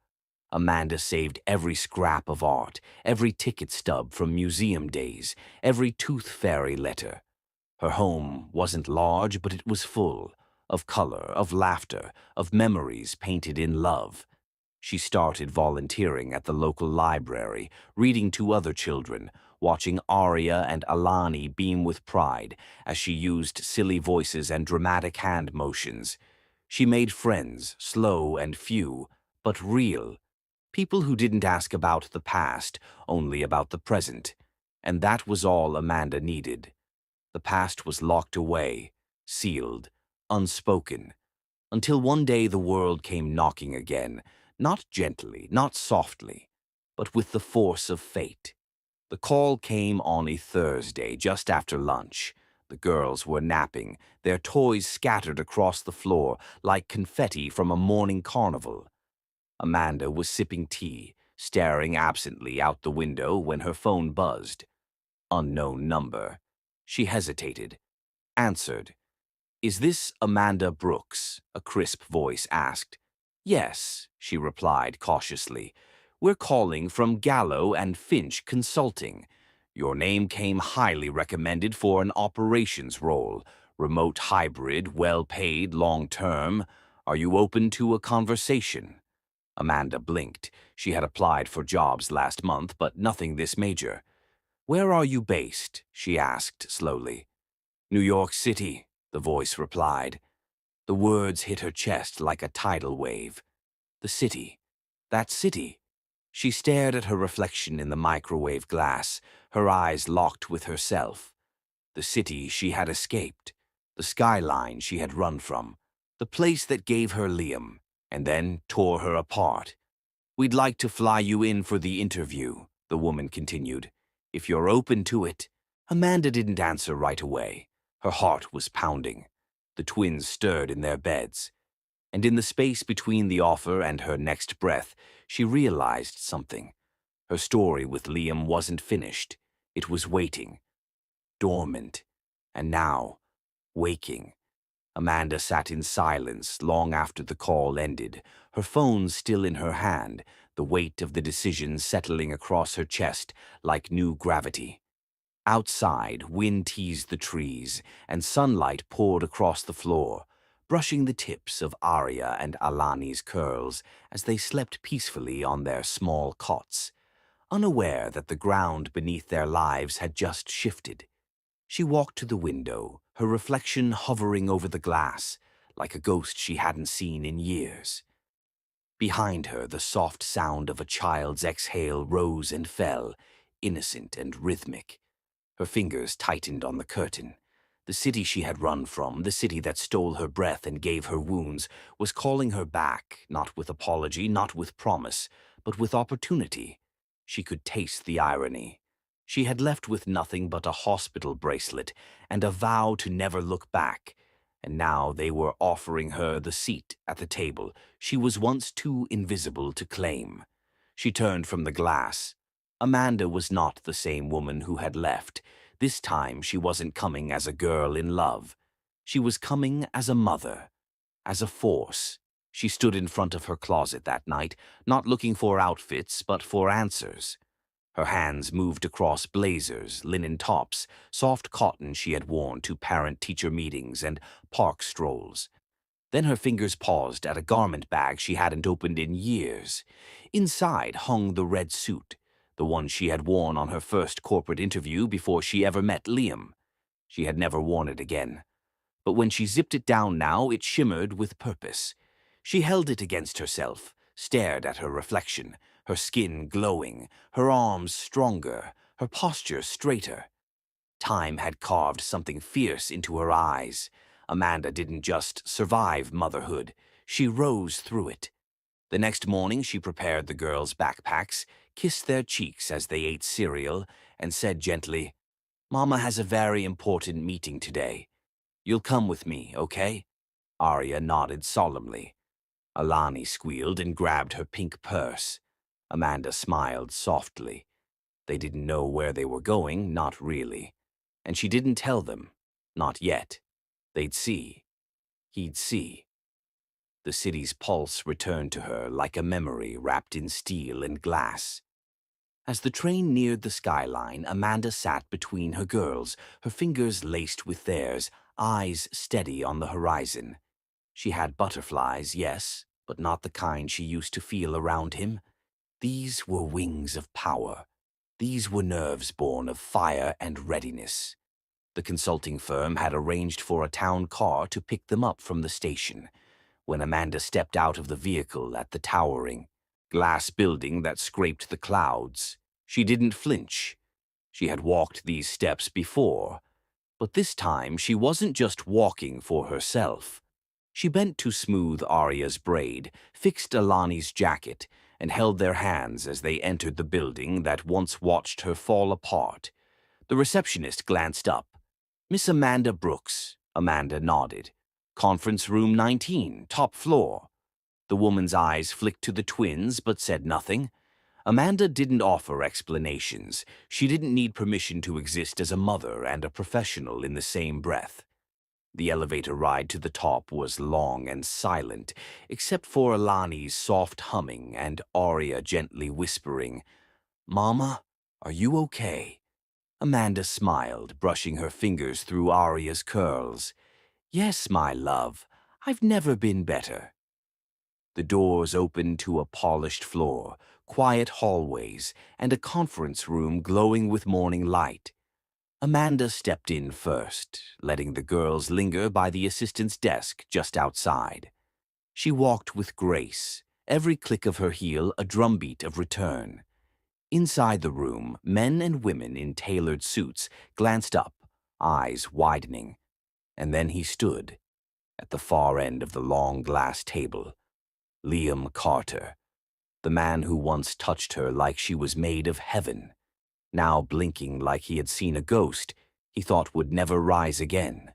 Amanda saved every scrap of art, every ticket stub from museum days, every tooth fairy letter. Her home wasn't large, but it was full, of color, of laughter, of memories painted in love. She started volunteering at the local library, reading to other children, watching Arya and Alani beam with pride as she used silly voices and dramatic hand motions. She made friends, slow and few, but real, People who didn't ask about the past, only about the present. And that was all Amanda needed. The past was locked away, sealed, unspoken, until one day the world came knocking again, not gently, not softly, but with the force of fate. The call came on a Thursday, just after lunch. The girls were napping, their toys scattered across the floor like confetti from a morning carnival. Amanda was sipping tea, staring absently out the window when her phone buzzed. Unknown number. She hesitated, answered. "Is this Amanda Brooks?" a crisp voice asked. "Yes," she replied cautiously. "We're calling from Gallo and Finch Consulting. Your name came highly recommended for an operations role. Remote hybrid, well-paid, long-term. Are you open to a conversation?" Amanda blinked. She had applied for jobs last month, but nothing this major. "Where are you based?" she asked slowly. "New York City," the voice replied. The words hit her chest like a tidal wave. The city. That city. She stared at her reflection in the microwave glass, her eyes locked with herself. The city she had escaped. The skyline she had run from. The place that gave her Liam, and then tore her apart. "We'd like to fly you in for the interview," the woman continued. "If you're open to it." Amanda didn't answer right away. Her heart was pounding. The twins stirred in their beds. And in the space between the offer and her next breath, she realized something. Her story with Liam wasn't finished. It was waiting. Dormant. And now, waking. Amanda sat in silence long after the call ended, her phone still in her hand, the weight of the decision settling across her chest like new gravity. Outside, wind teased the trees, and sunlight poured across the floor, brushing the tips of Arya and Alani's curls as they slept peacefully on their small cots, unaware that the ground beneath their lives had just shifted. She walked to the window, her reflection hovering over the glass, like a ghost she hadn't seen in years. Behind her, the soft sound of a child's exhale rose and fell, innocent and rhythmic. Her fingers tightened on the curtain. The city she had run from, the city that stole her breath and gave her wounds, was calling her back, not with apology, not with promise, but with opportunity. She could taste the irony. She had left with nothing but a hospital bracelet and a vow to never look back, and now they were offering her the seat at the table she was once too invisible to claim. She turned from the glass. Amanda was not the same woman who had left. This time she wasn't coming as a girl in love. She was coming as a mother, as a force. She stood in front of her closet that night, not looking for outfits, but for answers. Her hands moved across blazers, linen tops, soft cotton she had worn to parent-teacher meetings and park strolls. Then her fingers paused at a garment bag she hadn't opened in years. Inside hung the red suit, the one she had worn on her first corporate interview before she ever met Liam. She had never worn it again. But when she zipped it down now, it shimmered with purpose. She held it against herself, stared at her reflection, her skin glowing, her arms stronger, her posture straighter. Time had carved something fierce into her eyes. Amanda didn't just survive motherhood, she rose through it. The next morning she prepared the girls' backpacks, kissed their cheeks as they ate cereal, and said gently, "Mama has a very important meeting today. You'll come with me, okay?" Arya nodded solemnly. Alani squealed and grabbed her pink purse. Amanda smiled softly. They didn't know where they were going, not really. And she didn't tell them, not yet. They'd see. He'd see. The city's pulse returned to her like a memory wrapped in steel and glass. As the train neared the skyline, Amanda sat between her girls, her fingers laced with theirs, eyes steady on the horizon. She had butterflies, yes, but not the kind she used to feel around him. These were wings of power. These were nerves born of fire and readiness. The consulting firm had arranged for a town car to pick them up from the station. When Amanda stepped out of the vehicle at the towering, glass building that scraped the clouds. She didn't flinch. She had walked these steps before, but this time she wasn't just walking for herself. She bent to smooth Arya's braid, fixed Alani's jacket, and held their hands as they entered the building that once watched her fall apart. The receptionist glanced up. "Miss Amanda Brooks." Amanda nodded. "Conference room 19, top floor." The woman's eyes flicked to the twins but said nothing. Amanda didn't offer explanations. She didn't need permission to exist as a mother and a professional in the same breath. The elevator ride to the top was long and silent, except for Alani's soft humming and Arya gently whispering, "Mama, are you okay?" Amanda smiled, brushing her fingers through Arya's curls. "Yes, my love, I've never been better." The doors opened to a polished floor, quiet hallways, and a conference room glowing with morning light. Amanda stepped in first, letting the girls linger by the assistant's desk just outside. She walked with grace, every click of her heel a drumbeat of return. Inside the room, men and women in tailored suits glanced up, eyes widening. And then he stood, at the far end of the long glass table. Liam Carter, the man who once touched her like she was made of heaven, now blinking like he had seen a ghost he thought would never rise again.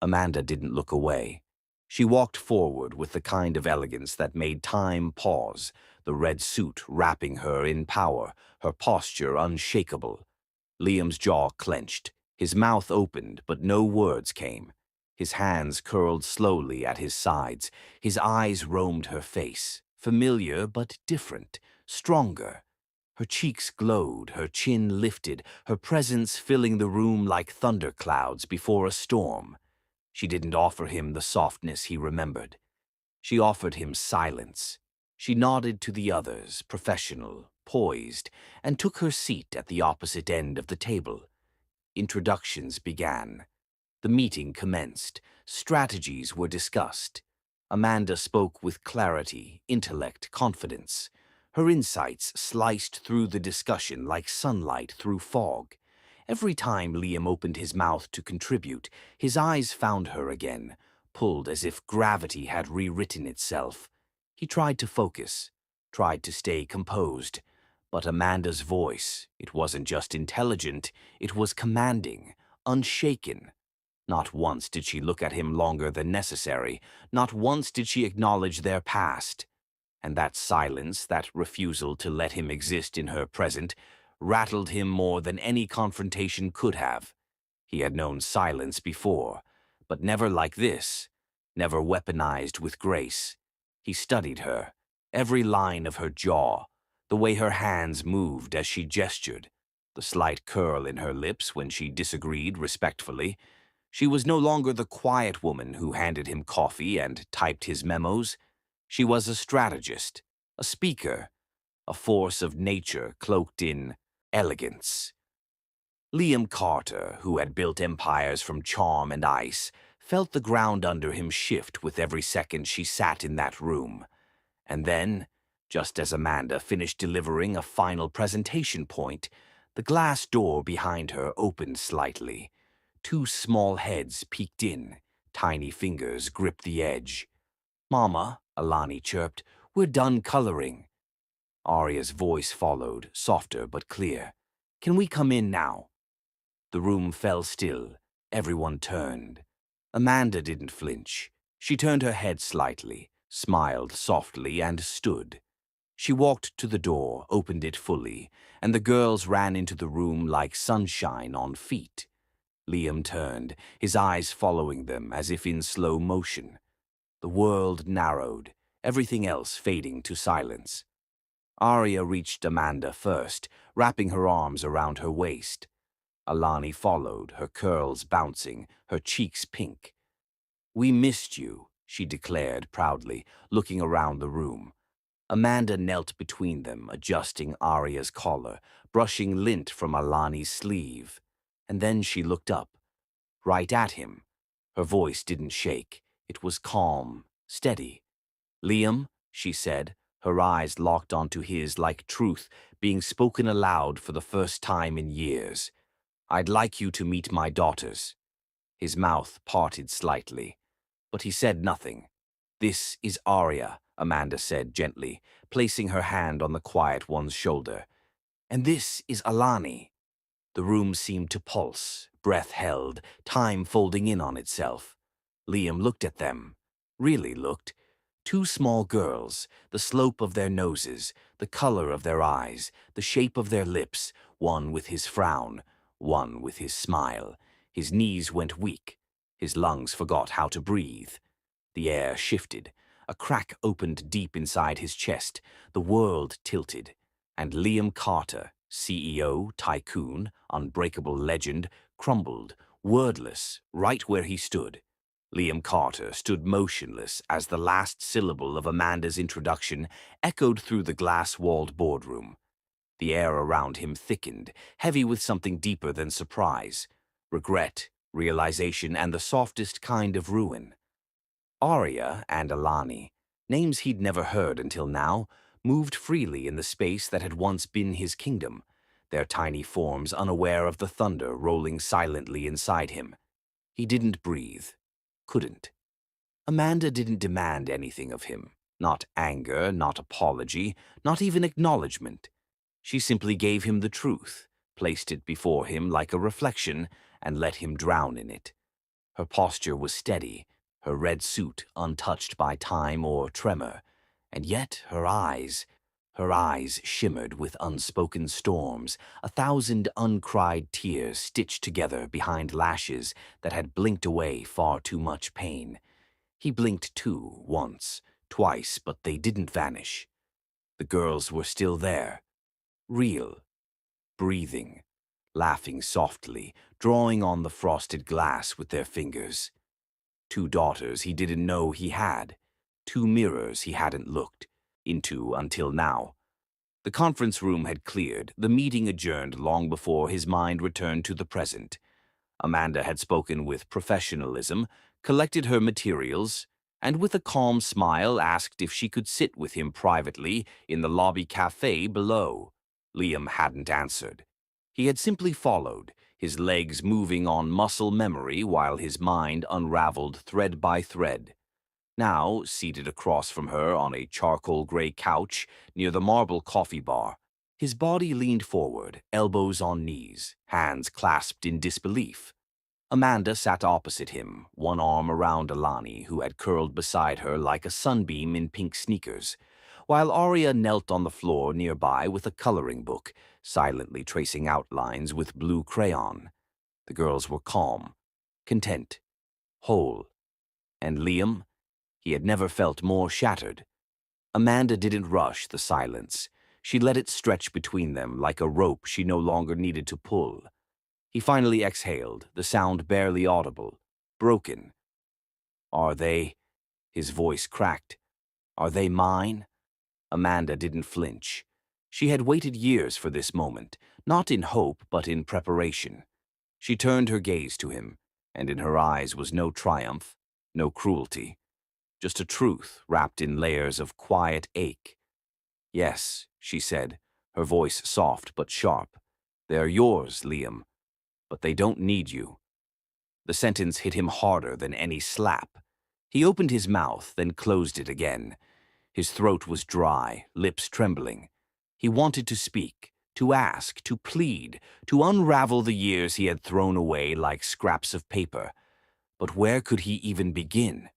Amanda didn't look away. She walked forward with the kind of elegance that made time pause, the red suit wrapping her in power, her posture unshakable. Liam's jaw clenched, his mouth opened, but no words came. His hands curled slowly at his sides, his eyes roamed her face, familiar but different, stronger. Her cheeks glowed, her chin lifted, her presence filling the room like thunderclouds before a storm. She didn't offer him the softness he remembered. She offered him silence. She nodded to the others, professional, poised, and took her seat at the opposite end of the table. Introductions began. The meeting commenced. Strategies were discussed. Amanda spoke with clarity, intellect, confidence. Her insights sliced through the discussion like sunlight through fog. Every time Liam opened his mouth to contribute, his eyes found her again, pulled as if gravity had rewritten itself. He tried to focus, tried to stay composed. But Amanda's voice, it wasn't just intelligent, it was commanding, unshaken. Not once did she look at him longer than necessary. Not once did she acknowledge their past. And that silence, that refusal to let him exist in her present, rattled him more than any confrontation could have. He had known silence before, but never like this, never weaponized with grace. He studied her, every line of her jaw, the way her hands moved as she gestured, the slight curl in her lips when she disagreed respectfully. She was no longer the quiet woman who handed him coffee and typed his memos. She was a strategist, a speaker, a force of nature cloaked in elegance. Liam Carter, who had built empires from charm and ice, felt the ground under him shift with every second she sat in that room. And then, just as Amanda finished delivering a final presentation point, the glass door behind her opened slightly. Two small heads peeked in, tiny fingers gripped the edge. "Mama," Alani chirped, "we're done coloring." Arya's voice followed, softer but clear. "Can we come in now?" The room fell still. Everyone turned. Amanda didn't flinch. She turned her head slightly, smiled softly, and stood. She walked to the door, opened it fully, and the girls ran into the room like sunshine on feet. Liam turned, his eyes following them as if in slow motion. The world narrowed, everything else fading to silence. Arya reached Amanda first, wrapping her arms around her waist. Alani followed, her curls bouncing, her cheeks pink. "We missed you," she declared proudly, looking around the room. Amanda knelt between them, adjusting Arya's collar, brushing lint from Alani's sleeve. And then she looked up, right at him. Her voice didn't shake. It was calm, steady. "Liam," she said, her eyes locked onto his like truth being spoken aloud for the first time in years. "I'd like you to meet my daughters." His mouth parted slightly, but he said nothing. "This is Arya," Amanda said gently, placing her hand on the quiet one's shoulder. "And this is Alani." The room seemed to pulse, breath held, time folding in on itself. Liam looked at them. Really looked. Two small girls, the slope of their noses, the color of their eyes, the shape of their lips, one with his frown, one with his smile. His knees went weak. His lungs forgot how to breathe. The air shifted. A crack opened deep inside his chest. The world tilted. And Liam Carter, CEO, tycoon, unbreakable legend, crumbled, wordless, right where he stood. Liam Carter stood motionless as the last syllable of Amanda's introduction echoed through the glass-walled boardroom. The air around him thickened, heavy with something deeper than surprise, regret, realization, and the softest kind of ruin. Arya and Alani, names he'd never heard until now, moved freely in the space that had once been his kingdom, their tiny forms unaware of the thunder rolling silently inside him. He didn't breathe. Couldn't. Amanda didn't demand anything of him. Not anger, not apology, not even acknowledgement. She simply gave him the truth, placed it before him like a reflection, and let him drown in it. Her posture was steady, her red suit untouched by time or tremor, and yet her eyes shimmered with unspoken storms, 1,000 uncried tears stitched together behind lashes that had blinked away far too much pain. He blinked too, once, twice, but they didn't vanish. The girls were still there, real, breathing, laughing softly, drawing on the frosted glass with their fingers. Two daughters he didn't know he had, two mirrors he hadn't looked into until now. The conference room had cleared, the meeting adjourned long before his mind returned to the present. Amanda had spoken with professionalism, collected her materials, and with a calm smile asked if she could sit with him privately in the lobby cafe below. Liam hadn't answered. He had simply followed, his legs moving on muscle memory while his mind unraveled thread by thread. Now, seated across from her on a charcoal-gray couch near the marble coffee bar, his body leaned forward, elbows on knees, hands clasped in disbelief. Amanda sat opposite him, one arm around Alani, who had curled beside her like a sunbeam in pink sneakers, while Arya knelt on the floor nearby with a coloring book, silently tracing outlines with blue crayon. The girls were calm, content, whole. And Liam? He had never felt more shattered. Amanda didn't rush the silence. She let it stretch between them like a rope she no longer needed to pull. He finally exhaled, the sound barely audible, broken. "Are they?" His voice cracked. "Are they mine?" Amanda didn't flinch. She had waited years for this moment, not in hope but in preparation. She turned her gaze to him, and in her eyes was no triumph, no cruelty. Just a truth wrapped in layers of quiet ache. "Yes," she said, her voice soft but sharp. "They're yours, Liam, but they don't need you." The sentence hit him harder than any slap. He opened his mouth, then closed it again. His throat was dry, lips trembling. He wanted to speak, to ask, to plead, to unravel the years he had thrown away like scraps of paper. But where could he even begin?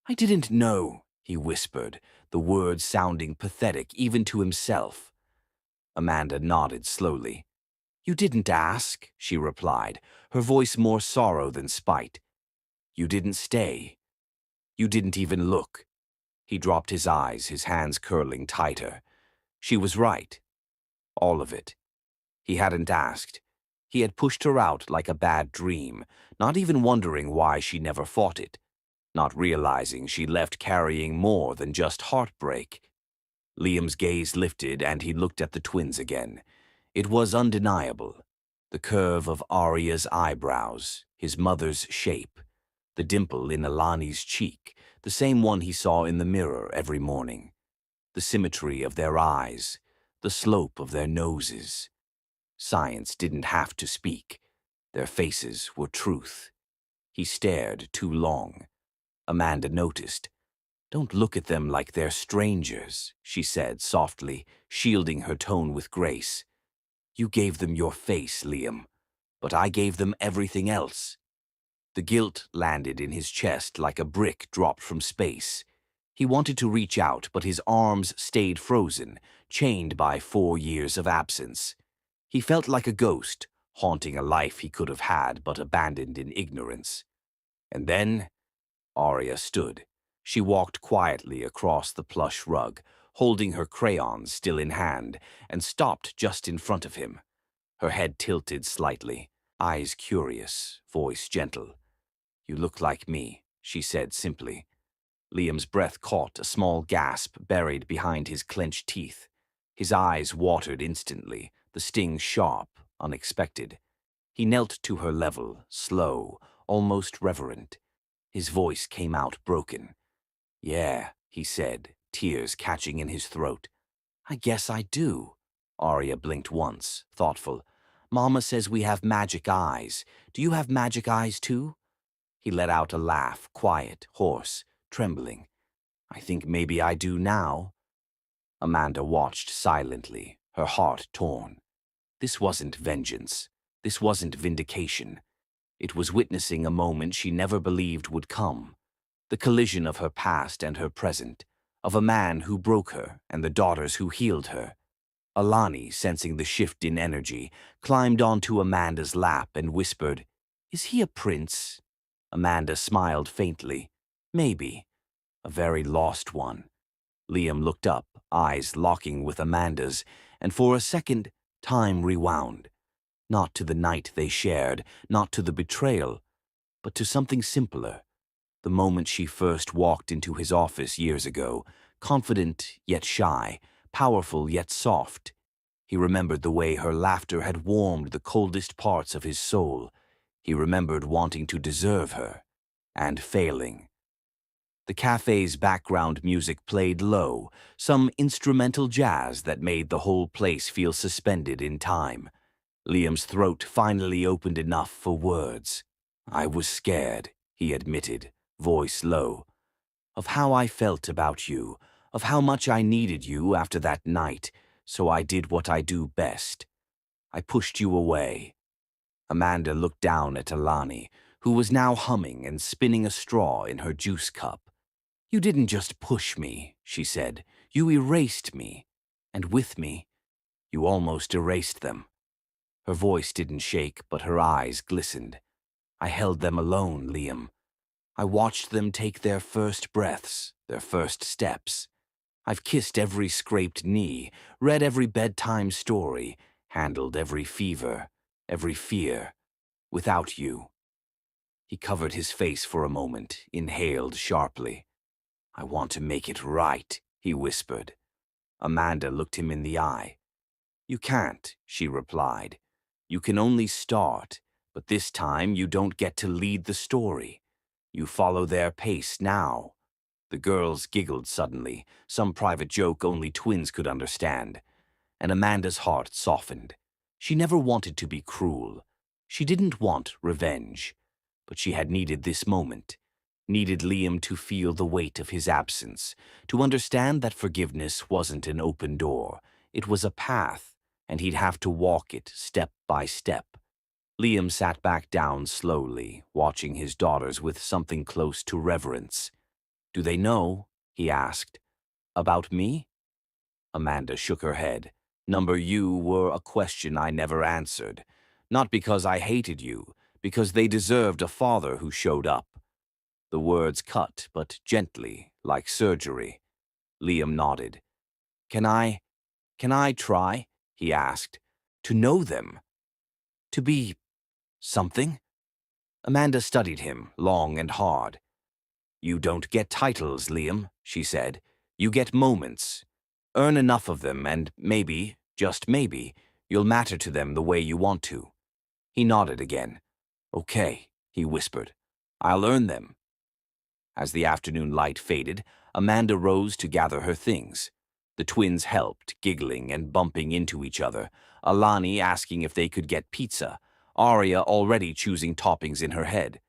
"I didn't know," he whispered, the words sounding pathetic even to himself. Amanda nodded slowly. "You didn't ask," she replied, her voice more sorrow than spite. "You didn't stay. You didn't even look." He dropped his eyes, his hands curling tighter. She was right. All of it. He hadn't asked. He had pushed her out like a bad dream, not even wondering why she never fought it, not realizing she left carrying more than just heartbreak. Liam's gaze lifted and he looked at the twins again. It was undeniable. The curve of Arya's eyebrows, his mother's shape, the dimple in Alani's cheek, the same one he saw in the mirror every morning. the symmetry of their eyes, the slope of their noses. Science didn't have to speak. Their faces were truth. He stared too long. Amanda noticed. "Don't look at them like they're strangers," she said softly, shielding her tone with grace. "You gave them your face, Liam, but I gave them everything else." The guilt landed in his chest like a brick dropped from space. He wanted to reach out, but his arms stayed frozen, chained by 4 years of absence. He felt like a ghost, haunting a life he could have had but abandoned in ignorance. And then Arya stood. She walked quietly across the plush rug, holding her crayons still in hand, and stopped just in front of him. Her head tilted slightly, eyes curious, voice gentle. "You look like me," she said simply. Liam's breath caught a small gasp buried behind his clenched teeth. His eyes watered instantly, the sting sharp, unexpected. He knelt to her level, slow, almost reverent. His voice came out broken. "Yeah," he said, tears catching in his throat. "I guess I do." Arya blinked once, thoughtful. "Mama says we have magic eyes. Do you have magic eyes too?" He let out a laugh, quiet, hoarse, trembling. "I think maybe I do now." Amanda watched silently, her heart torn. This wasn't vengeance. This wasn't vindication. It was witnessing a moment she never believed would come. The collision of her past and her present, of a man who broke her and the daughters who healed her. Alani, sensing the shift in energy, climbed onto Amanda's lap and whispered, "Is he a prince?" Amanda smiled faintly. "Maybe. A very lost one." Liam looked up, eyes locking with Amanda's, and for a second, time rewound. Not to the night they shared, not to the betrayal, but to something simpler. The moment she first walked into his office years ago, confident yet shy, powerful yet soft. He remembered the way her laughter had warmed the coldest parts of his soul. He remembered wanting to deserve her, and failing. The cafe's background music played low, some instrumental jazz that made the whole place feel suspended in time. Liam's throat finally opened enough for words. "I was scared," he admitted, voice low, "of how I felt about you, of how much I needed you after that night, so I did what I do best. I pushed you away." Amanda looked down at Alani, who was now humming and spinning a straw in her juice cup. "You didn't just push me," she said. "You erased me. And with me, you almost erased them." Her voice didn't shake, but her eyes glistened. "I held them alone, Liam. I watched them take their first breaths, their first steps. I've kissed every scraped knee, read every bedtime story, handled every fever, every fear, without you." He covered his face for a moment, inhaled sharply. "I want to make it right," he whispered. Amanda looked him in the eye. "You can't," she replied. "You can only start, but this time you don't get to lead the story. You follow their pace now." The girls giggled suddenly, some private joke only twins could understand, and Amanda's heart softened. She never wanted to be cruel. She didn't want revenge, but she had needed this moment, needed Liam to feel the weight of his absence, to understand that forgiveness wasn't an open door. It was a path, and he'd have to walk it step by step. Liam sat back down slowly, watching his daughters with something close to reverence. "Do they know?" he asked. "About me?" Amanda shook her head. "Number you were a question I never answered. Not because I hated you, because they deserved a father who showed up." The words cut, but gently, like surgery. Liam nodded. Can I try?" he asked. "To know them? To be something?" Amanda studied him, long and hard. "You don't get titles, Liam," she said. "You get moments. Earn enough of them, and maybe, just maybe, you'll matter to them the way you want to." He nodded again. "Okay," he whispered. "I'll earn them." As the afternoon light faded, Amanda rose to gather her things. The twins helped, giggling and bumping into each other, Alani asking if they could get pizza, Arya already choosing toppings in her head.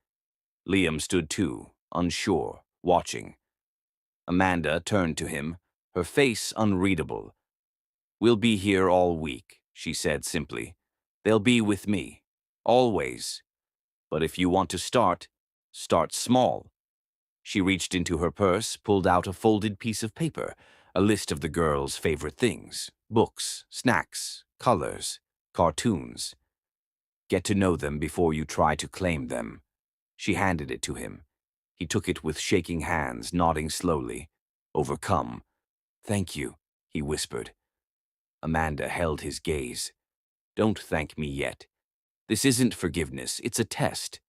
Liam stood too, unsure, watching. Amanda turned to him, her face unreadable. "We'll be here all week," she said simply. "They'll be with me. Always. But if you want to start small." She reached into her purse, pulled out a folded piece of paper, a list of the girls' favorite things: books, snacks, colors, cartoons. "Get to know them before you try to claim them." She handed it to him. He took it with shaking hands, nodding slowly. Overcome. "Thank you," he whispered. Amanda held his gaze. "Don't thank me yet. This isn't forgiveness, it's a test."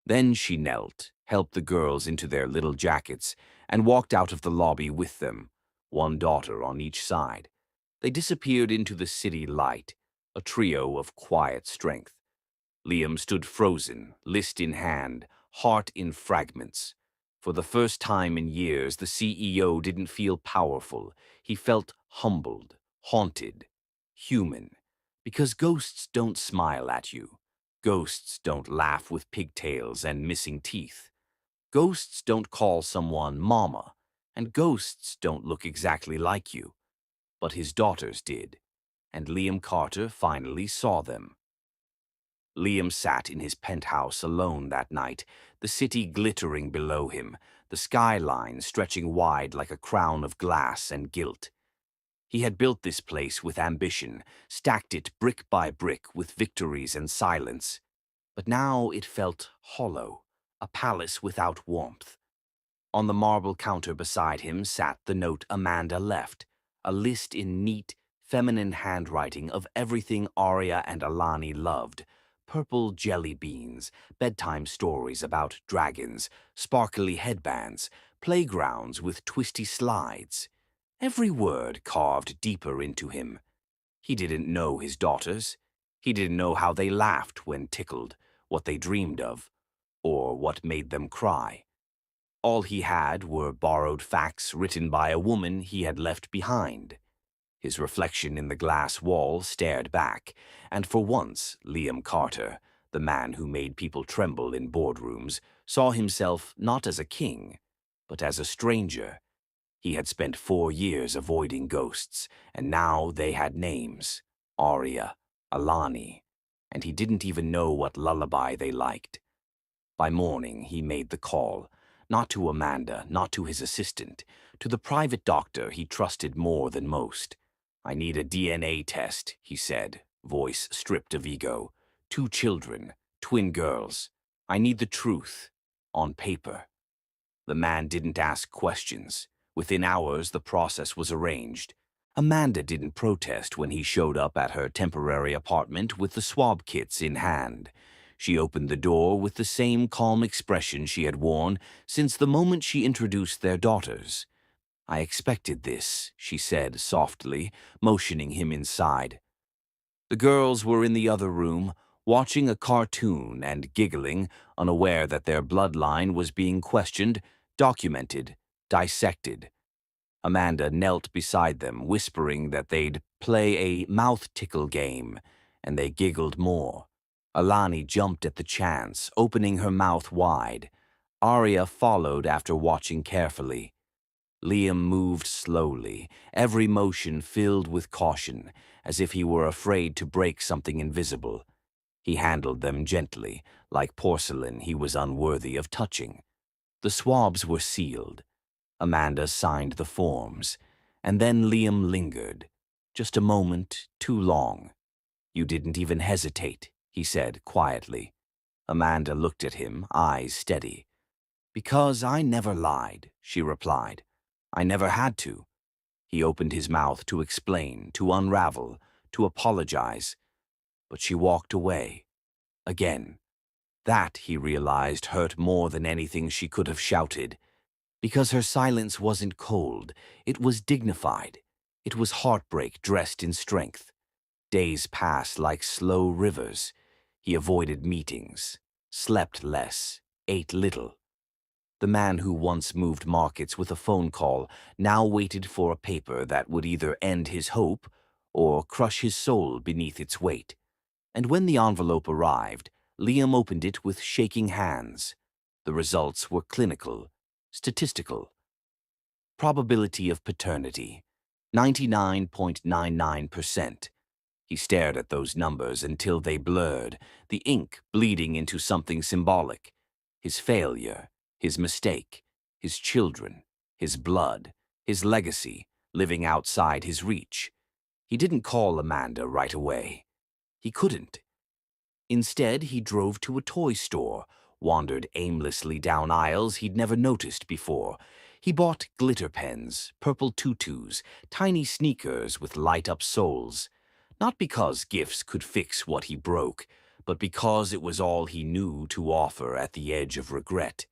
Then she knelt, helped the girls into their little jackets, and walked out of the lobby with them, one daughter on each side. They disappeared into the city light, a trio of quiet strength. Liam stood frozen, list in hand, heart in fragments. For the first time in years, the CEO didn't feel powerful. He felt humbled, haunted, human. Because ghosts don't smile at you. Ghosts don't laugh with pigtails and missing teeth. Ghosts don't call someone mama, and ghosts don't look exactly like you. But his daughters did, and Liam Carter finally saw them. Liam sat in his penthouse alone that night, the city glittering below him, the skyline stretching wide like a crown of glass and gilt. He had built this place with ambition, stacked it brick by brick with victories and silence. But now it felt hollow, a palace without warmth. On the marble counter beside him sat the note Amanda left, a list in neat, feminine handwriting of everything Arya and Alani loved: purple jelly beans, bedtime stories about dragons, sparkly headbands, playgrounds with twisty slides. Every word carved deeper into him. He didn't know his daughters. He didn't know how they laughed when tickled, what they dreamed of, or what made them cry. All he had were borrowed facts written by a woman he had left behind. His reflection in the glass wall stared back, and for once Liam Carter, the man who made people tremble in boardrooms, saw himself not as a king, but as a stranger. He had spent 4 years avoiding ghosts, and now they had names: Arya, Alani, and he didn't even know what lullaby they liked. By morning, he made the call, not to Amanda, not to his assistant, to the private doctor he trusted more than most. "I need a DNA test," he said, voice stripped of ego. "2 children, twin girls. I need the truth, on paper." The man didn't ask questions. Within hours, the process was arranged. Amanda didn't protest when he showed up at her temporary apartment with the swab kits in hand. She opened the door with the same calm expression she had worn since the moment she introduced their daughters. "I expected this," she said softly, motioning him inside. The girls were in the other room, watching a cartoon and giggling, unaware that their bloodline was being questioned, documented, dissected. Amanda knelt beside them, whispering that they'd play a mouth-tickle game, and they giggled more. Alani jumped at the chance, opening her mouth wide. Arya followed after watching carefully. Liam moved slowly, every motion filled with caution, as if he were afraid to break something invisible. He handled them gently, like porcelain he was unworthy of touching. The swabs were sealed. Amanda signed the forms, and then Liam lingered. Just a moment too long. "You didn't even hesitate," he said quietly. Amanda looked at him, eyes steady. "Because I never lied," she replied. "I never had to." He opened his mouth to explain, to unravel, to apologize. But she walked away. Again. That, he realized, hurt more than anything she could have shouted. Because her silence wasn't cold, it was dignified. It was heartbreak dressed in strength. Days passed like slow rivers. He avoided meetings, slept less, ate little. The man who once moved markets with a phone call now waited for a paper that would either end his hope or crush his soul beneath its weight. And when the envelope arrived, Liam opened it with shaking hands. The results were clinical, statistical. Probability of paternity, 99.99%. He stared at those numbers until they blurred, the ink bleeding into something symbolic. His failure, his mistake, his children, his blood, his legacy, living outside his reach. He didn't call Amanda right away. He couldn't. Instead, he drove to a toy store, wandered aimlessly down aisles he'd never noticed before. He bought glitter pens, purple tutus, tiny sneakers with light-up soles. Not because gifts could fix what he broke, but because it was all he knew to offer at the edge of regret.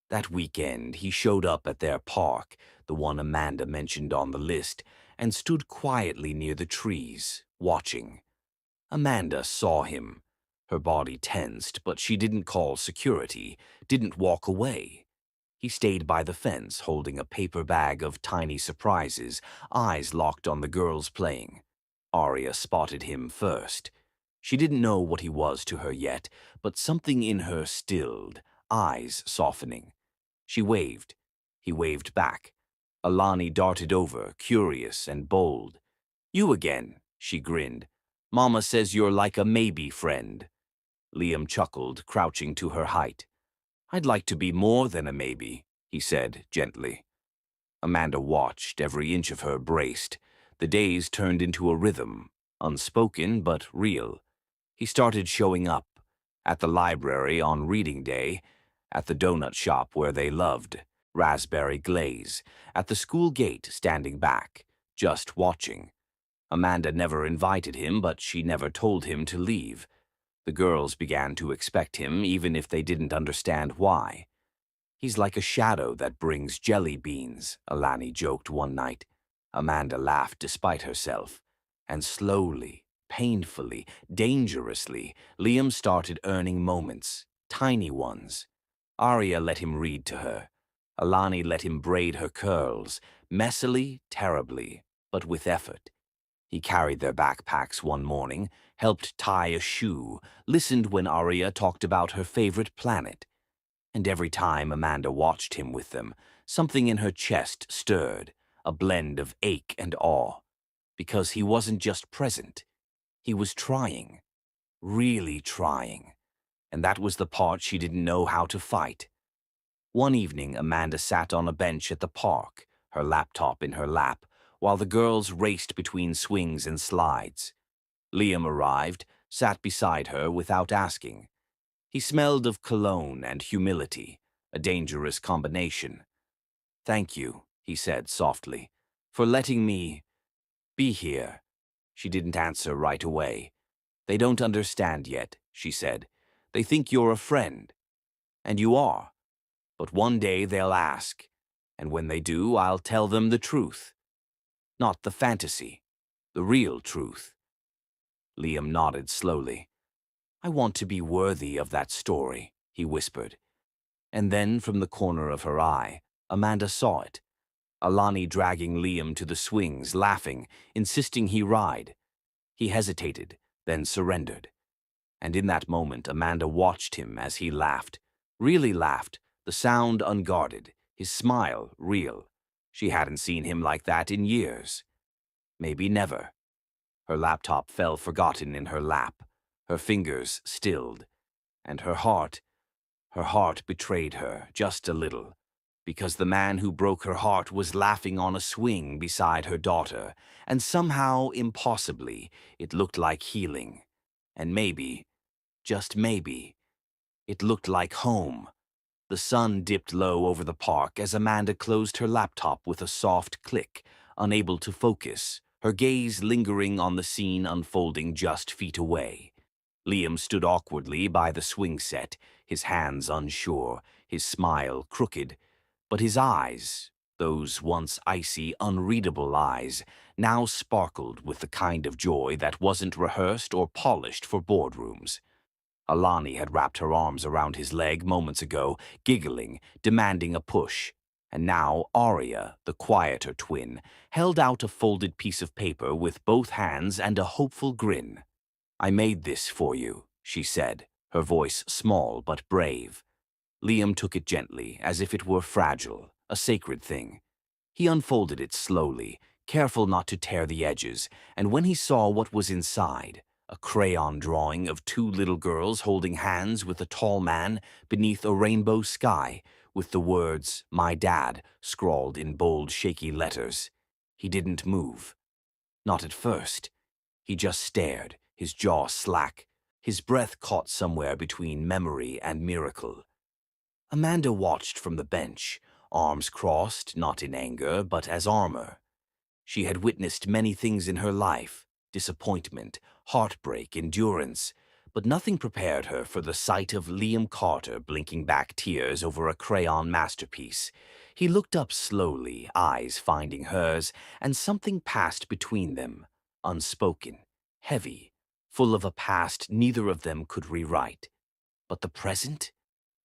That weekend, he showed up at their park, the one Amanda mentioned on the list, and stood quietly near the trees, watching. Amanda saw him. Her body tensed, but she didn't call security, didn't walk away. He stayed by the fence, holding a paper bag of tiny surprises, eyes locked on the girls playing. Arya spotted him first. She didn't know what he was to her yet, but something in her stilled, eyes softening. She waved. He waved back. Alani darted over, curious and bold. "You again," she grinned. "Mama says you're like a maybe friend." Liam chuckled, crouching to her height. "I'd like to be more than a maybe," he said gently. Amanda watched, every inch of her braced. The days turned into a rhythm, unspoken but real. He started showing up, at the library on reading day, at the donut shop where they loved, raspberry glaze, at the school gate standing back, just watching. Amanda never invited him, but she never told him to leave. The girls began to expect him, even if they didn't understand why. "He's like a shadow that brings jelly beans," Alani joked one night. Amanda laughed despite herself. And slowly, painfully, dangerously, Liam started earning moments, tiny ones. Arya let him read to her. Alani let him braid her curls, messily, terribly, but with effort. He carried their backpacks one morning, helped tie a shoe, listened when Arya talked about her favorite planet. And every time Amanda watched him with them, something in her chest stirred, a blend of ache and awe. Because he wasn't just present. He was trying. Really trying. And that was the part she didn't know how to fight. One evening, Amanda sat on a bench at the park, her laptop in her lap, while the girls raced between swings and slides. Liam arrived, sat beside her without asking. He smelled of cologne and humility, a dangerous combination. "Thank you," he said softly, "for letting me be here." She didn't answer right away. "They don't understand yet," she said. "They think you're a friend. And you are. But one day they'll ask, and when they do, I'll tell them the truth. Not the fantasy, the real truth." Liam nodded slowly. "I want to be worthy of that story," he whispered. And then, from the corner of her eye, Amanda saw it. Alani dragging Liam to the swings, laughing, insisting he ride. He hesitated, then surrendered. And in that moment, Amanda watched him as he laughed. Really laughed, the sound unguarded, his smile real. She hadn't seen him like that in years. Maybe never. Her laptop fell forgotten in her lap, her fingers stilled, and her heart betrayed her just a little, because the man who broke her heart was laughing on a swing beside her daughter, and somehow, impossibly, it looked like healing. And maybe, just maybe, it looked like home. The sun dipped low over the park as Amanda closed her laptop with a soft click, unable to focus, her gaze lingering on the scene unfolding just feet away. Liam stood awkwardly by the swing set, his hands unsure, his smile crooked, but his eyes, those once icy, unreadable eyes, now sparkled with the kind of joy that wasn't rehearsed or polished for boardrooms. Alani had wrapped her arms around his leg moments ago, giggling, demanding a push. And now Arya, the quieter twin, held out a folded piece of paper with both hands and a hopeful grin. "I made this for you," she said, her voice small but brave. Liam took it gently, as if it were fragile, a sacred thing. He unfolded it slowly, careful not to tear the edges, and when he saw what was inside, a crayon drawing of two little girls holding hands with a tall man beneath a rainbow sky, with the words, "My Dad," scrawled in bold, shaky letters, he didn't move. Not at first. He just stared, his jaw slack, his breath caught somewhere between memory and miracle. Amanda watched from the bench, arms crossed, not in anger, but as armor. She had witnessed many things in her life, disappointment, heartbreak, endurance, but nothing prepared her for the sight of Liam Carter blinking back tears over a crayon masterpiece. He looked up slowly, eyes finding hers, and something passed between them, unspoken, heavy, full of a past neither of them could rewrite. But the present?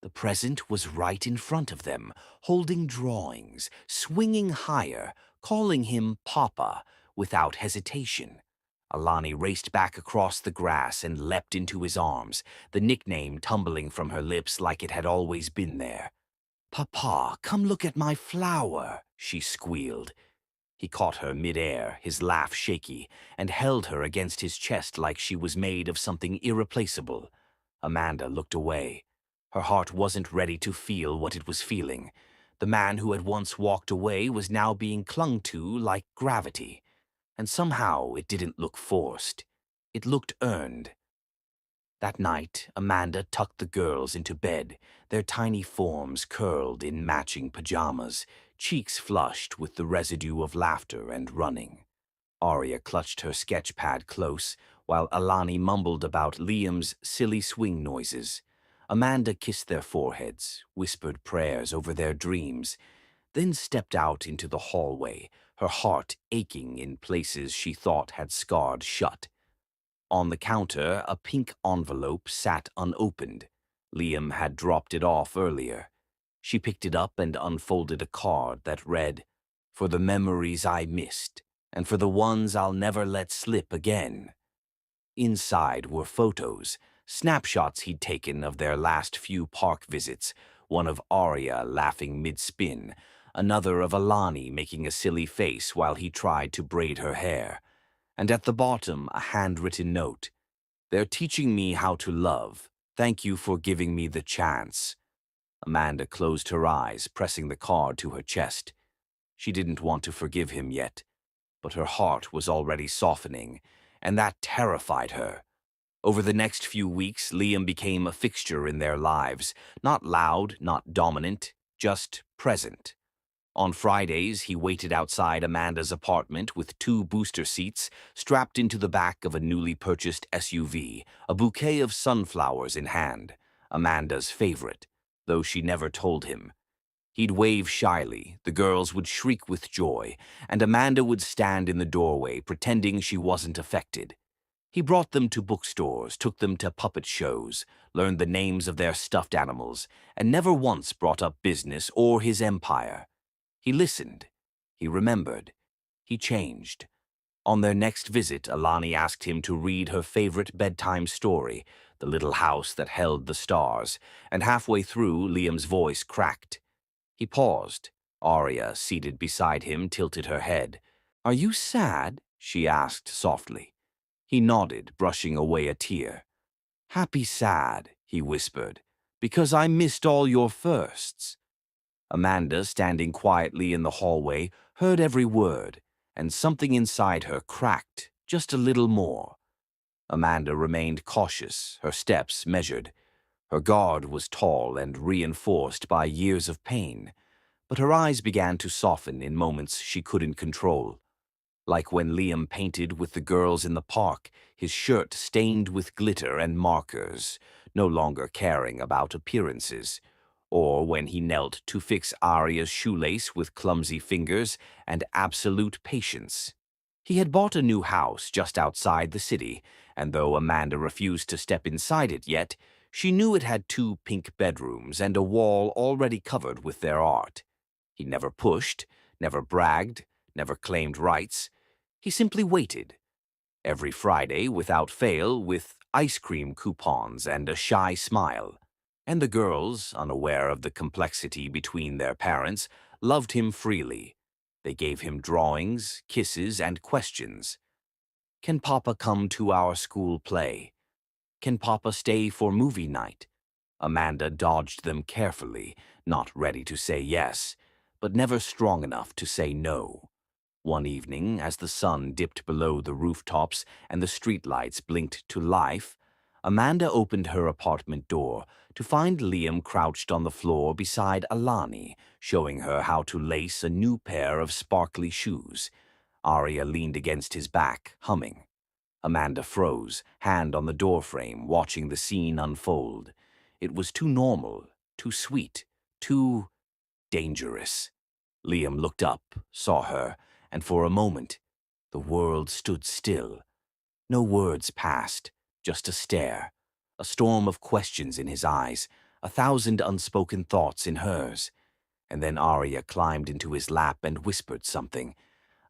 The present was right in front of them, holding drawings, swinging higher, calling him Papa without hesitation. Alani raced back across the grass and leapt into his arms, the nickname tumbling from her lips like it had always been there. "Papa, come look at my flower," she squealed. He caught her mid-air, his laugh shaky, and held her against his chest like she was made of something irreplaceable. Amanda looked away. Her heart wasn't ready to feel what it was feeling. The man who had once walked away was now being clung to like gravity. And somehow it didn't look forced. It looked earned. That night, Amanda tucked the girls into bed, their tiny forms curled in matching pajamas, cheeks flushed with the residue of laughter and running. Arya clutched her sketch pad close, while Alani mumbled about Liam's silly swing noises. Amanda kissed their foreheads, whispered prayers over their dreams, then stepped out into the hallway, her heart aching in places she thought had scarred shut. On the counter, a pink envelope sat unopened. Liam had dropped it off earlier. She picked it up and unfolded a card that read, "For the memories I missed, and for the ones I'll never let slip again." Inside were photos, snapshots he'd taken of their last few park visits, one of Arya laughing mid-spin, another of Alani making a silly face while he tried to braid her hair. And at the bottom, a handwritten note. "They're teaching me how to love. Thank you for giving me the chance." Amanda closed her eyes, pressing the card to her chest. She didn't want to forgive him yet, but her heart was already softening, and that terrified her. Over the next few weeks, Liam became a fixture in their lives, not loud, not dominant, just present. On Fridays, he waited outside Amanda's apartment with two booster seats strapped into the back of a newly purchased SUV, a bouquet of sunflowers in hand, Amanda's favorite, though she never told him. He'd wave shyly, the girls would shriek with joy, and Amanda would stand in the doorway pretending she wasn't affected. He brought them to bookstores, took them to puppet shows, learned the names of their stuffed animals, and never once brought up business or his empire. He listened. He remembered. He changed. On their next visit, Alani asked him to read her favorite bedtime story, The Little House That Held the Stars, and halfway through, Liam's voice cracked. He paused. Arya, seated beside him, tilted her head. "Are you sad?" she asked softly. He nodded, brushing away a tear. "Happy sad," he whispered, "because I missed all your firsts." Amanda, standing quietly in the hallway, heard every word, and something inside her cracked just a little more. Amanda remained cautious, her steps measured. Her guard was tall and reinforced by years of pain, but her eyes began to soften in moments she couldn't control. Like when Liam painted with the girls in the park, his shirt stained with glitter and markers, no longer caring about appearances, or when he knelt to fix Arya's shoelace with clumsy fingers and absolute patience. He had bought a new house just outside the city, and though Amanda refused to step inside it yet, She knew it had 2 pink bedrooms and a wall already covered with their art. He never pushed, never bragged, never claimed rights. He simply waited. Every Friday, without fail, with ice cream coupons and a shy smile. And the girls, unaware of the complexity between their parents, loved him freely. They gave him drawings, kisses, and questions. Can Papa come to our school play? Can Papa stay for movie night? Amanda dodged them carefully, not ready to say yes, but never strong enough to say no. One evening, as the sun dipped below the rooftops and the streetlights blinked to life, Amanda opened her apartment door to find Liam crouched on the floor beside Alani, showing her how to lace a new pair of sparkly shoes. Arya leaned against his back, humming. Amanda froze, hand on the doorframe, watching the scene unfold. It was too normal, too sweet, too dangerous. Liam looked up, saw her, and for a moment, the world stood still. No words passed, just a stare, a storm of questions in his eyes, 1,000 unspoken thoughts in hers. And then Arya climbed into his lap and whispered something.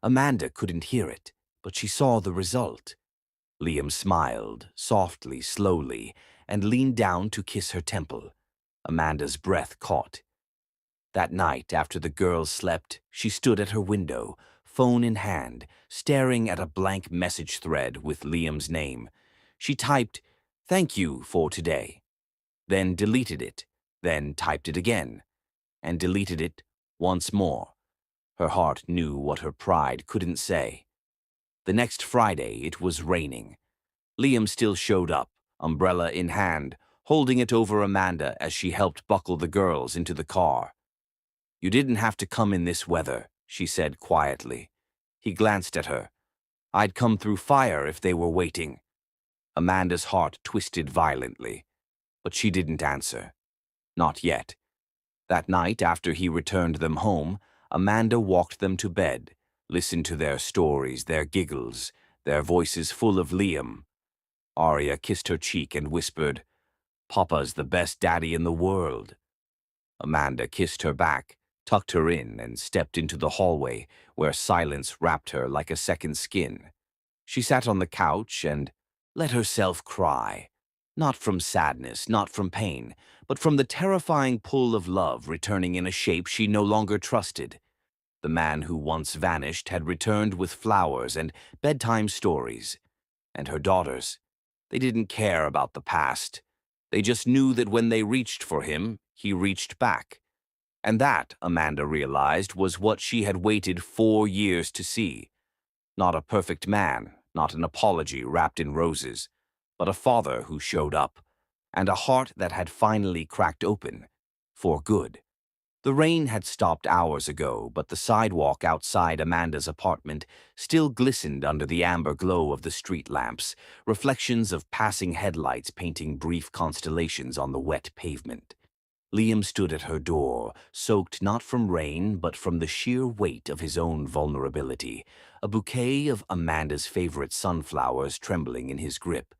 Amanda couldn't hear it, but she saw the result. Liam smiled, softly, slowly, and leaned down to kiss her temple. Amanda's breath caught. That night, after the girls slept, she stood at her window, phone in hand, staring at a blank message thread with Liam's name. She typed, "Thank you for today," then deleted it, then typed it again, and deleted it once more. Her heart knew what her pride couldn't say. The next Friday, it was raining. Liam still showed up, umbrella in hand, holding it over Amanda as she helped buckle the girls into the car. "You didn't have to come in this weather," she said quietly. He glanced at her. "I'd come through fire if they were waiting." Amanda's heart twisted violently, but she didn't answer. Not yet. That night, after he returned them home, Amanda walked them to bed, listened to their stories, their giggles, their voices full of Liam. Arya kissed her cheek and whispered, "Papa's the best daddy in the world." Amanda kissed her back, tucked her in, and stepped into the hallway, where silence wrapped her like a second skin. She sat on the couch and let herself cry. Not from sadness, not from pain, but from the terrifying pull of love returning in a shape she no longer trusted. The man who once vanished had returned with flowers and bedtime stories. And her daughters, they didn't care about the past. They just knew that when they reached for him, he reached back. And that, Amanda realized, was what she had waited 4 years to see. Not a perfect man, not an apology wrapped in roses, but a father who showed up, and a heart that had finally cracked open, for good. The rain had stopped hours ago, but the sidewalk outside Amanda's apartment still glistened under the amber glow of the street lamps, reflections of passing headlights painting brief constellations on the wet pavement. Liam stood at her door, soaked not from rain but from the sheer weight of his own vulnerability, a bouquet of Amanda's favorite sunflowers trembling in his grip.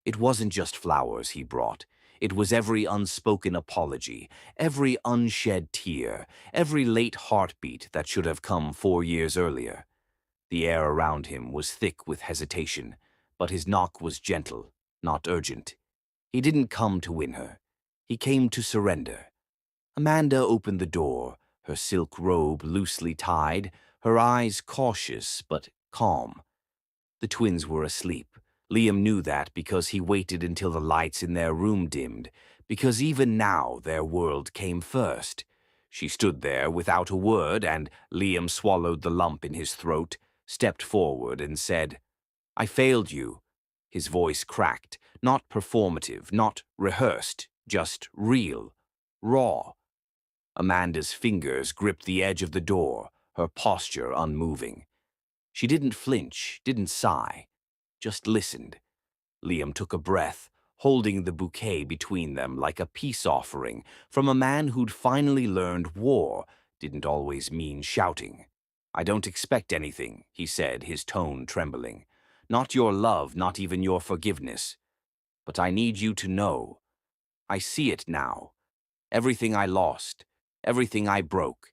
It wasn't just flowers he brought. It was every unspoken apology, every unshed tear, every late heartbeat that should have come 4 years earlier. The air around him was thick with hesitation, but his knock was gentle, not urgent. He didn't come to win her. He came to surrender. Amanda opened the door, her silk robe loosely tied, her eyes cautious but calm. The twins were asleep. Liam knew that because he waited until the lights in their room dimmed, because even now their world came first. She stood there without a word, and Liam swallowed the lump in his throat, stepped forward, and said, "I failed you." His voice cracked, not performative, not rehearsed, just real, raw. Amanda's fingers gripped the edge of the door, her posture unmoving. She didn't flinch, didn't sigh, just listened. Liam took a breath, holding the bouquet between them like a peace offering from a man who'd finally learned war didn't always mean shouting. "I don't expect anything," he said, his tone trembling. "Not your love, not even your forgiveness. But I need you to know. I see it now. Everything I lost, everything I broke.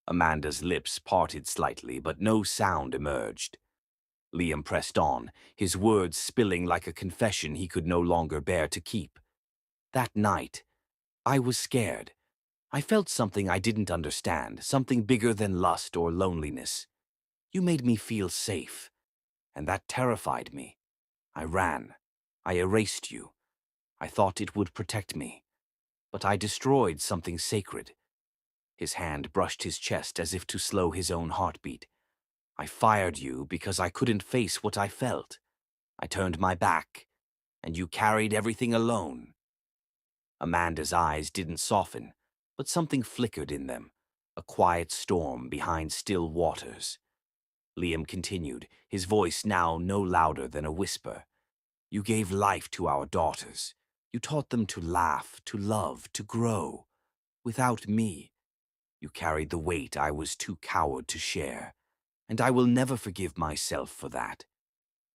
Amanda's lips parted slightly, but no sound emerged. Liam pressed on, his words spilling like a confession he could no longer bear to keep. That night, I was scared. I felt something I didn't understand, something bigger than lust or loneliness. You made me feel safe, and that terrified me. I ran. I erased you. I thought it would protect me. But I destroyed something sacred. His hand brushed his chest as if to slow his own heartbeat. I fired you because I couldn't face what I felt. I turned my back, and you carried everything alone. Amanda's eyes didn't soften, but something flickered in them, a quiet storm behind still waters. Liam continued, his voice now no louder than a whisper. You gave life to our daughters. You taught them to laugh, to love, to grow. Without me, you carried the weight I was too coward to share, and I will never forgive myself for that.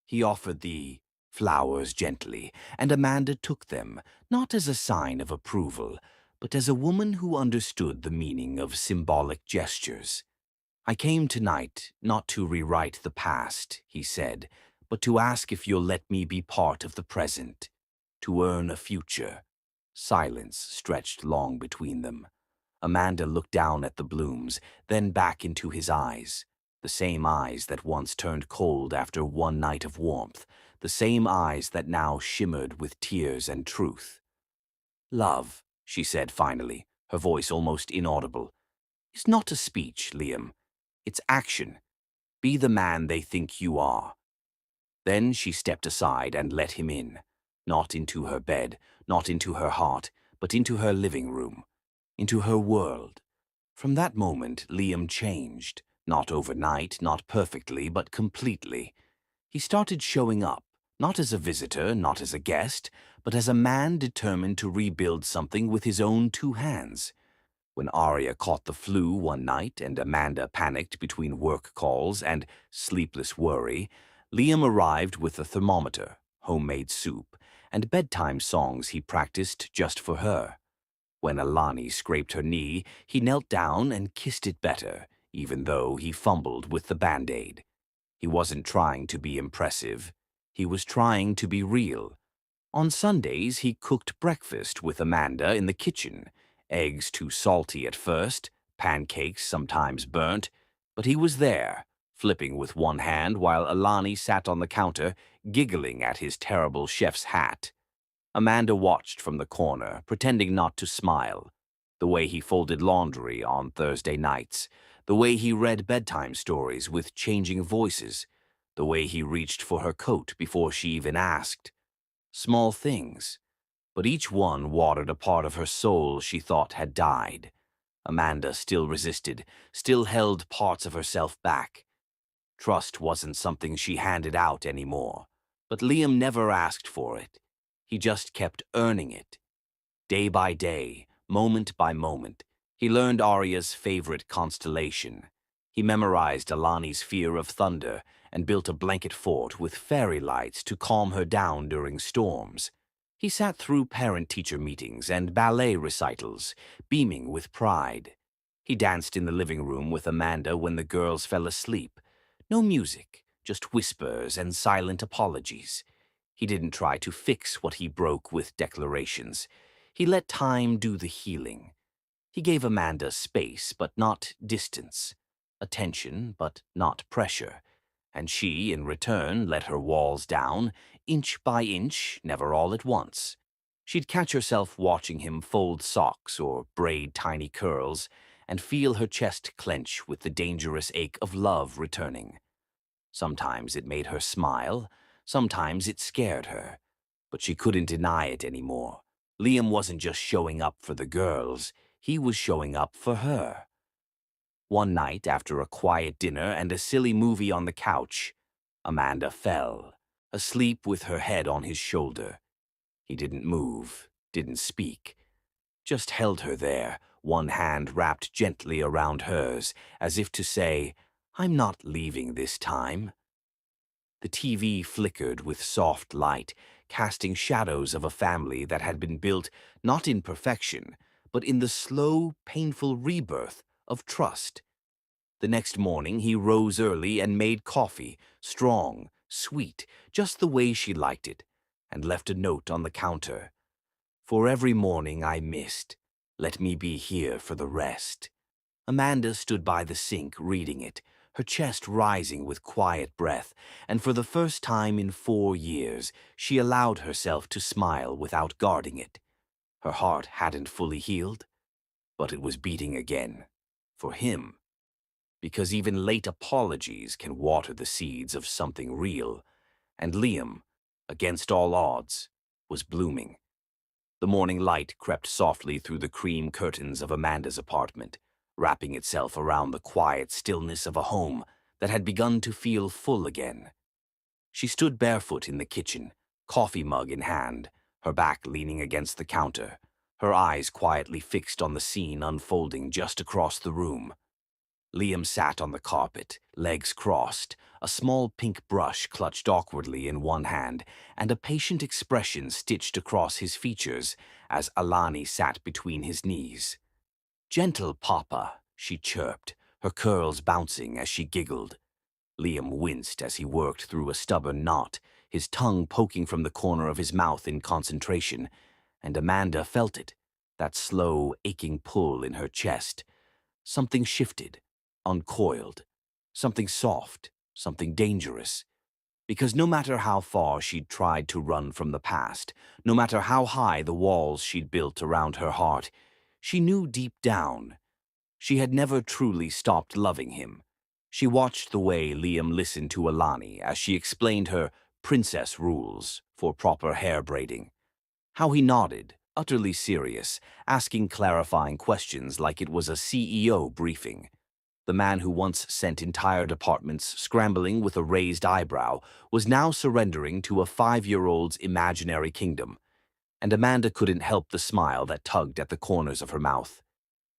He offered the flowers gently, and Amanda took them, not as a sign of approval, but as a woman who understood the meaning of symbolic gestures. I came tonight not to rewrite the past, he said, but to ask if you'll let me be part of the present, to earn a future. Silence stretched long between them. Amanda looked down at the blooms, then back into his eyes. The same eyes that once turned cold after one night of warmth, the same eyes that now shimmered with tears and truth. Love, she said finally, her voice almost inaudible, is not a speech, Liam. It's action. Be the man they think you are. Then she stepped aside and let him in, not into her bed, not into her heart, but into her living room, into her world. From that moment, Liam changed, not overnight, not perfectly, but completely. He started showing up, not as a visitor, not as a guest, but as a man determined to rebuild something with his own two hands. When Arya caught the flu one night and Amanda panicked between work calls and sleepless worry, Liam arrived with a thermometer, homemade soup, and bedtime songs he practiced just for her. When Alani scraped her knee, he knelt down and kissed it better, even though he fumbled with the Band-Aid. He wasn't trying to be impressive. He was trying to be real. On Sundays, he cooked breakfast with Amanda in the kitchen. Eggs too salty at first, pancakes sometimes burnt, but he was there, flipping with one hand while Alani sat on the counter, giggling at his terrible chef's hat. Amanda watched from the corner, pretending not to smile. The way he folded laundry on Thursday nights, the way he read bedtime stories with changing voices, the way he reached for her coat before she even asked. Small things, but each one watered a part of her soul she thought had died. Amanda still resisted, still held parts of herself back. Trust wasn't something she handed out anymore, but Liam never asked for it. He just kept earning it. Day by day, moment by moment, he learned Arya's favorite constellation. He memorized Alani's fear of thunder and built a blanket fort with fairy lights to calm her down during storms. He sat through parent-teacher meetings and ballet recitals, beaming with pride. He danced in the living room with Amanda when the girls fell asleep. No music, just whispers and silent apologies. He didn't try to fix what he broke with declarations. He let time do the healing. He gave Amanda space, but not distance. Attention, but not pressure. And she, in return, let her walls down, inch by inch, never all at once. She'd catch herself watching him fold socks or braid tiny curls, and feel her chest clench with the dangerous ache of love returning. Sometimes it made her smile, sometimes it scared her, but she couldn't deny it anymore. Liam wasn't just showing up for the girls, he was showing up for her. One night, after a quiet dinner and a silly movie on the couch, Amanda fell, asleep with her head on his shoulder. He didn't move, didn't speak, just held her there, one hand wrapped gently around hers, as if to say, I'm not leaving this time. The TV flickered with soft light, casting shadows of a family that had been built not in perfection, but in the slow, painful rebirth of trust. The next morning, he rose early and made coffee, strong, sweet, just the way she liked it, and left a note on the counter. For every morning I missed, let me be here for the rest. Amanda stood by the sink reading it, her chest rising with quiet breath, and for the first time in 4 years, she allowed herself to smile without guarding it. Her heart hadn't fully healed, but it was beating again. For him. Because even late apologies can water the seeds of something real, and Liam, against all odds, was blooming. The morning light crept softly through the cream curtains of Amanda's apartment, wrapping itself around the quiet stillness of a home that had begun to feel full again. She stood barefoot in the kitchen, coffee mug in hand, her back leaning against the counter, her eyes quietly fixed on the scene unfolding just across the room. Liam sat on the carpet, legs crossed, a small pink brush clutched awkwardly in one hand, and a patient expression stitched across his features as Alani sat between his knees. "Gentle, Papa," she chirped, her curls bouncing as she giggled. Liam winced as he worked through a stubborn knot, his tongue poking from the corner of his mouth in concentration, and Amanda felt it, that slow, aching pull in her chest. Something shifted, uncoiled, something soft, something dangerous. Because no matter how far she'd tried to run from the past, no matter how high the walls she'd built around her heart, she knew deep down she had never truly stopped loving him. She watched the way Liam listened to Alani as she explained her princess rules for proper hair braiding. How he nodded, utterly serious, asking clarifying questions like it was a CEO briefing. The man who once sent entire departments scrambling with a raised eyebrow was now surrendering to a 5-year-old's imaginary kingdom, and Amanda couldn't help the smile that tugged at the corners of her mouth.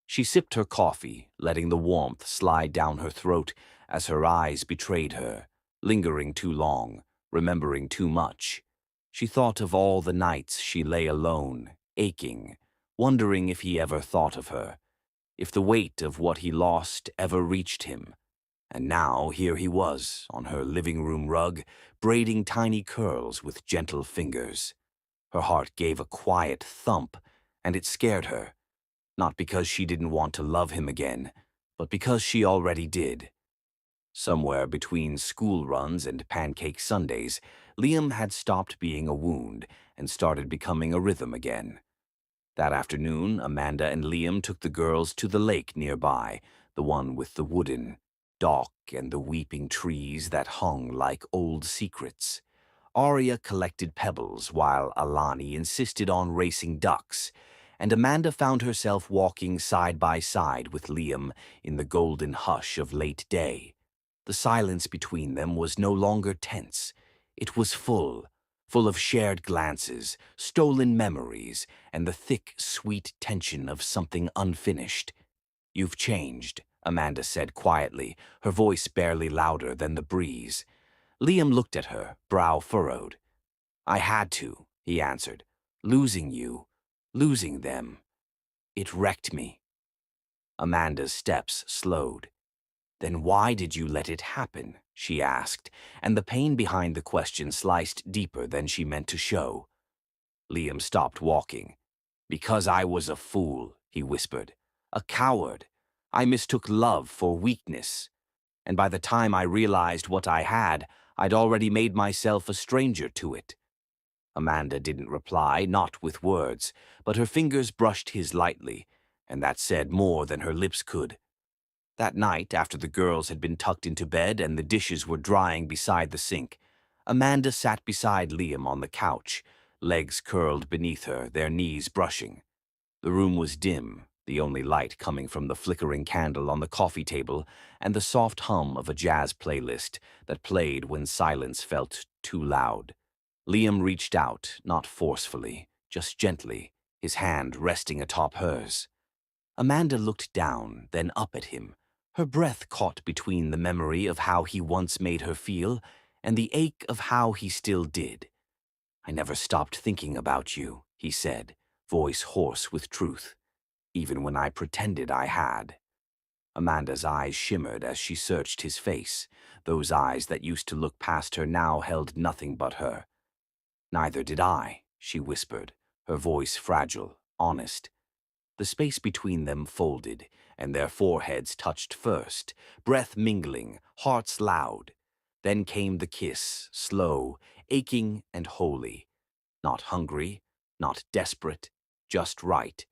She sipped her coffee, letting the warmth slide down her throat as her eyes betrayed her, lingering too long, remembering too much. She thought of all the nights she lay alone, aching, wondering if he ever thought of her, if the weight of what he lost ever reached him. And now here he was, on her living room rug, braiding tiny curls with gentle fingers. Her heart gave a quiet thump, and it scared her. Not because she didn't want to love him again, but because she already did. Somewhere between school runs and pancake Sundays, Liam had stopped being a wound and started becoming a rhythm again. That afternoon, Amanda and Liam took the girls to the lake nearby, the one with the wooden dock and the weeping trees that hung like old secrets. Arya collected pebbles while Alani insisted on racing ducks, and Amanda found herself walking side by side with Liam in the golden hush of late day. The silence between them was no longer tense. It was full of shared glances, stolen memories, and the thick, sweet tension of something unfinished. "You've changed," Amanda said quietly, her voice barely louder than the breeze. Liam looked at her, brow furrowed. "I had to," he answered. "Losing you, losing them. It wrecked me." Amanda's steps slowed. "Then why did you let it happen?" she asked, and the pain behind the question sliced deeper than she meant to show. Liam stopped walking. "Because I was a fool," he whispered. "A coward. I mistook love for weakness. And by the time I realized what I had, I'd already made myself a stranger to it." Amanda didn't reply, not with words, but her fingers brushed his lightly, and that said more than her lips could. That night, after the girls had been tucked into bed and the dishes were drying beside the sink, Amanda sat beside Liam on the couch, legs curled beneath her, their knees brushing. The room was dim, the only light coming from the flickering candle on the coffee table and the soft hum of a jazz playlist that played when silence felt too loud. Liam reached out, not forcefully, just gently, his hand resting atop hers. Amanda looked down, then up at him, her breath caught between the memory of how he once made her feel and the ache of how he still did. "I never stopped thinking about you," he said, voice hoarse with truth, "even when I pretended I had." Amanda's eyes shimmered as she searched his face. Those eyes that used to look past her now held nothing but her. "Neither did I," she whispered, her voice fragile, honest. The space between them folded, and their foreheads touched first, breath mingling, hearts loud. Then came the kiss, slow, aching and holy. Not hungry, not desperate, just right.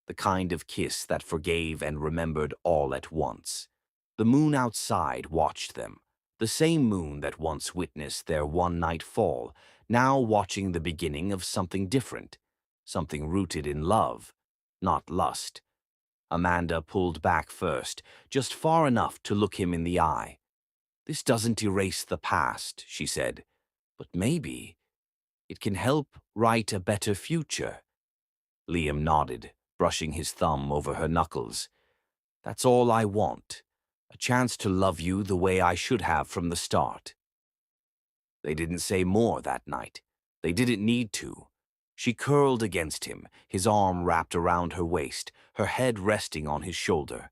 The kind of kiss that forgave and remembered all at once. The moon outside watched them, the same moon that once witnessed their one-night fall, now watching the beginning of something different, something rooted in love, not lust. Amanda pulled back first, just far enough to look him in the eye. "This doesn't erase the past," she said, "but maybe it can help write a better future." Liam nodded, brushing his thumb over her knuckles. "That's all I want, a chance to love you the way I should have from the start." They didn't say more that night. They didn't need to. She curled against him, his arm wrapped around her waist, her head resting on his shoulder.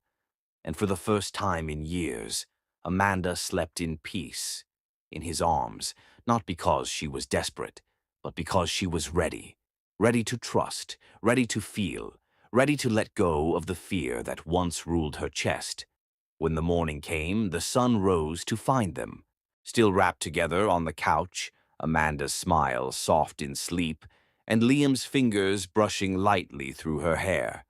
And for the first time in years, Amanda slept in peace, in his arms, not because she was desperate, but because she was ready. Ready to trust, ready to feel, ready to let go of the fear that once ruled her chest. When the morning came, the sun rose to find them. Still wrapped together on the couch, Amanda's smile soft in sleep, and Liam's fingers brushing lightly through her hair.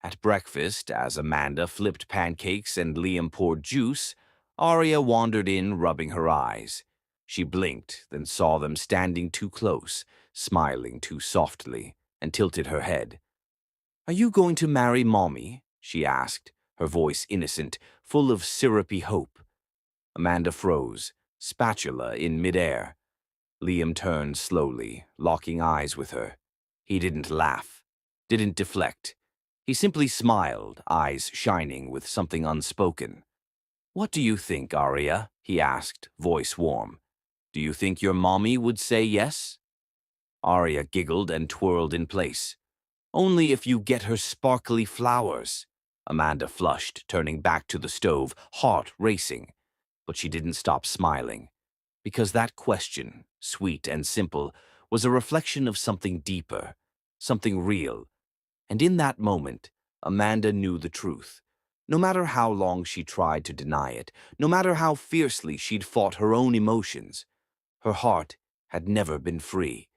At breakfast, as Amanda flipped pancakes and Liam poured juice, Arya wandered in, rubbing her eyes. She blinked, then saw them standing too close, smiling too softly, and tilted her head. "Are you going to marry Mommy?" she asked, her voice innocent, full of syrupy hope. Amanda froze, spatula in midair. Liam turned slowly, locking eyes with her. He didn't laugh, didn't deflect. He simply smiled, eyes shining with something unspoken. "What do you think, Arya?" he asked, voice warm. "Do you think your mommy would say yes?" Arya giggled and twirled in place. "Only if you get her sparkly flowers." Amanda flushed, turning back to the stove, heart racing. But she didn't stop smiling. Because that question, sweet and simple, was a reflection of something deeper, something real. And in that moment, Amanda knew the truth. No matter how long she tried to deny it, no matter how fiercely she'd fought her own emotions, her heart had never been free.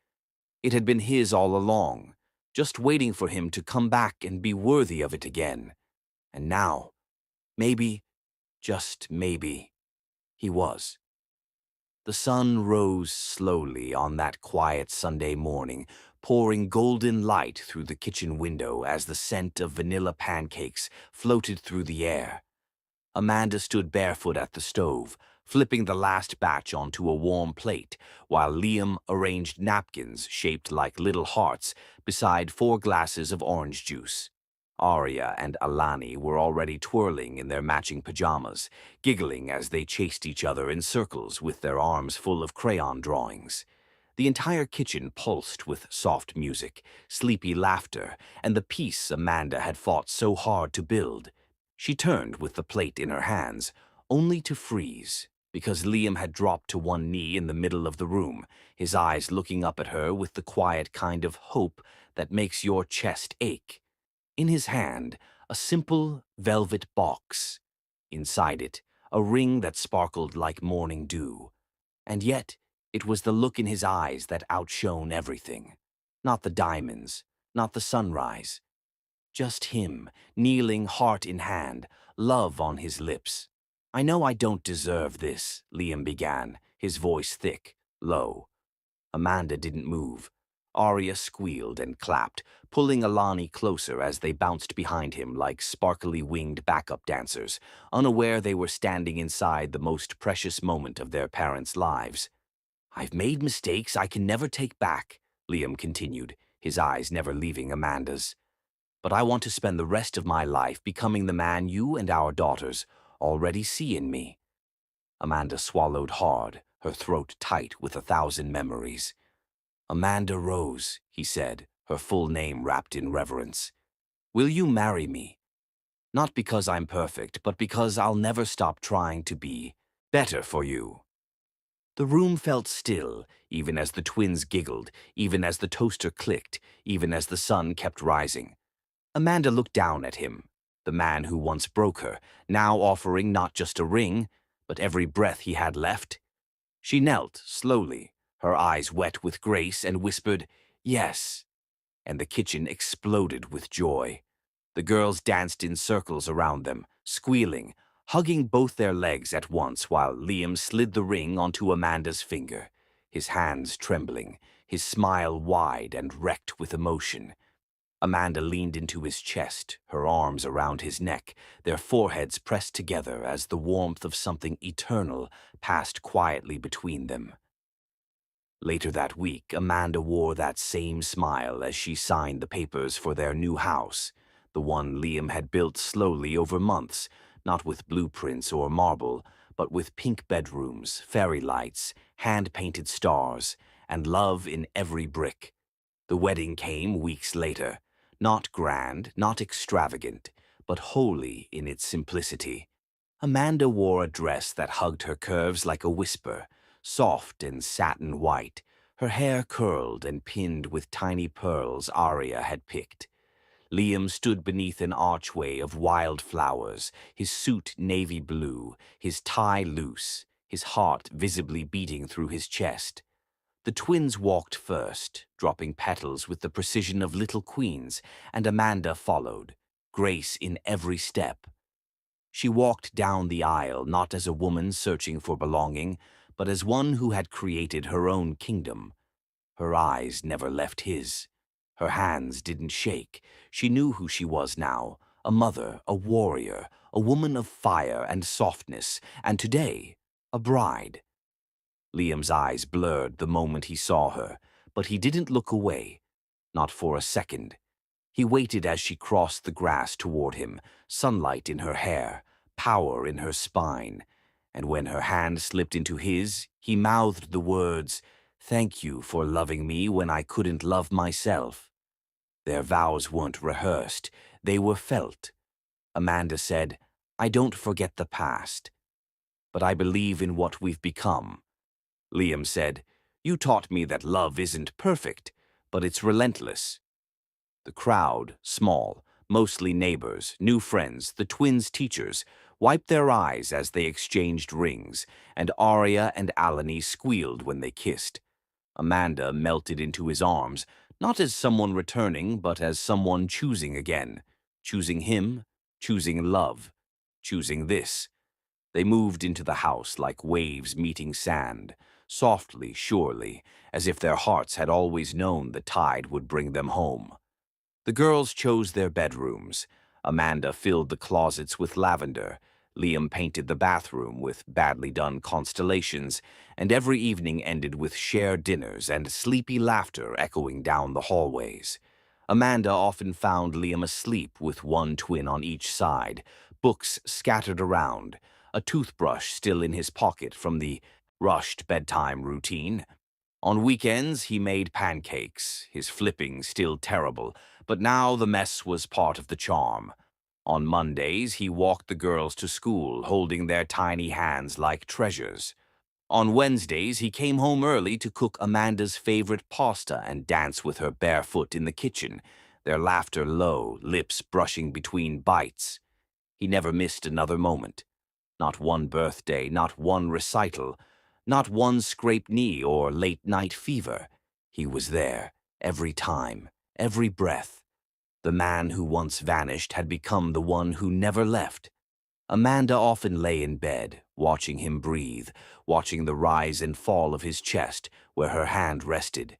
It had been his all along, just waiting for him to come back and be worthy of it again. And now, maybe, just maybe, he was. The sun rose slowly on that quiet Sunday morning, pouring golden light through the kitchen window as the scent of vanilla pancakes floated through the air. Amanda stood barefoot at the stove, flipping the last batch onto a warm plate, while Liam arranged napkins shaped like little hearts beside 4 glasses of orange juice. Arya and Alani were already twirling in their matching pajamas, giggling as they chased each other in circles with their arms full of crayon drawings. The entire kitchen pulsed with soft music, sleepy laughter, and the peace Amanda had fought so hard to build. She turned with the plate in her hands, only to freeze, because Liam had dropped to one knee in the middle of the room, his eyes looking up at her with the quiet kind of hope that makes your chest ache. In his hand, a simple velvet box. Inside it, a ring that sparkled like morning dew. And yet, it was the look in his eyes that outshone everything. Not the diamonds, not the sunrise. Just him, kneeling heart in hand, love on his lips. "I know I don't deserve this," Liam began, his voice thick, low. Amanda didn't move. Arya squealed and clapped, pulling Alani closer as they bounced behind him like sparkly winged backup dancers, unaware they were standing inside the most precious moment of their parents' lives. "I've made mistakes I can never take back," Liam continued, his eyes never leaving Amanda's. "But I want to spend the rest of my life becoming the man you and our daughters already see in me." Amanda swallowed hard, her throat tight with 1,000 memories. "Amanda Rose," he said, her full name wrapped in reverence. "Will you marry me? Not because I'm perfect, but because I'll never stop trying to be better for you." The room felt still, even as the twins giggled, even as the toaster clicked, even as the sun kept rising. Amanda looked down at him, the man who once broke her, now offering not just a ring, but every breath he had left. She knelt slowly, her eyes wet with grace, and whispered, "Yes," and the kitchen exploded with joy. The girls danced in circles around them, squealing, hugging both their legs at once while Liam slid the ring onto Amanda's finger, his hands trembling, his smile wide and wrecked with emotion. Amanda leaned into his chest, her arms around his neck, their foreheads pressed together as the warmth of something eternal passed quietly between them. Later that week, Amanda wore that same smile as she signed the papers for their new house, the one Liam had built slowly over months, not with blueprints or marble, but with pink bedrooms, fairy lights, hand-painted stars, and love in every brick. The wedding came weeks later, not grand, not extravagant, but holy in its simplicity. Amanda wore a dress that hugged her curves like a whisper, soft and satin white, her hair curled and pinned with tiny pearls Arya had picked. Liam stood beneath an archway of wild flowers, his suit navy blue, his tie loose, his heart visibly beating through his chest. The twins walked first, dropping petals with the precision of little queens, and Amanda followed, grace in every step. She walked down the aisle not as a woman searching for belonging, but as one who had created her own kingdom. Her eyes never left his. Her hands didn't shake. She knew who she was now, a mother, a warrior, a woman of fire and softness, and today, a bride. Liam's eyes blurred the moment he saw her, but he didn't look away, not for a second. He waited as she crossed the grass toward him, sunlight in her hair, power in her spine, and when her hand slipped into his, he mouthed the words, "Thank you for loving me when I couldn't love myself." Their vows weren't rehearsed, they were felt. Amanda said, "I don't forget the past, but I believe in what we've become." Liam said, "You taught me that love isn't perfect, but it's relentless." The crowd, small, mostly neighbors, new friends, the twins' teachers, wiped their eyes as they exchanged rings, and Arya and Alani squealed when they kissed. Amanda melted into his arms, not as someone returning, but as someone choosing again. Choosing him, choosing love, choosing this. They moved into the house like waves meeting sand, softly, surely, as if their hearts had always known the tide would bring them home. The girls chose their bedrooms. Amanda filled the closets with lavender. Liam painted the bathroom with badly done constellations, and every evening ended with shared dinners and sleepy laughter echoing down the hallways. Amanda often found Liam asleep with one twin on each side, books scattered around, a toothbrush still in his pocket from the rushed bedtime routine. On weekends, he made pancakes, his flipping still terrible, but now the mess was part of the charm. On Mondays, he walked the girls to school, holding their tiny hands like treasures. On Wednesdays, he came home early to cook Amanda's favorite pasta and dance with her barefoot in the kitchen, their laughter low, lips brushing between bites. He never missed another moment. Not one birthday, not one recital, not one scraped knee or late-night fever. He was there, every time, every breath. The man who once vanished had become the one who never left. Amanda often lay in bed, watching him breathe, watching the rise and fall of his chest where her hand rested.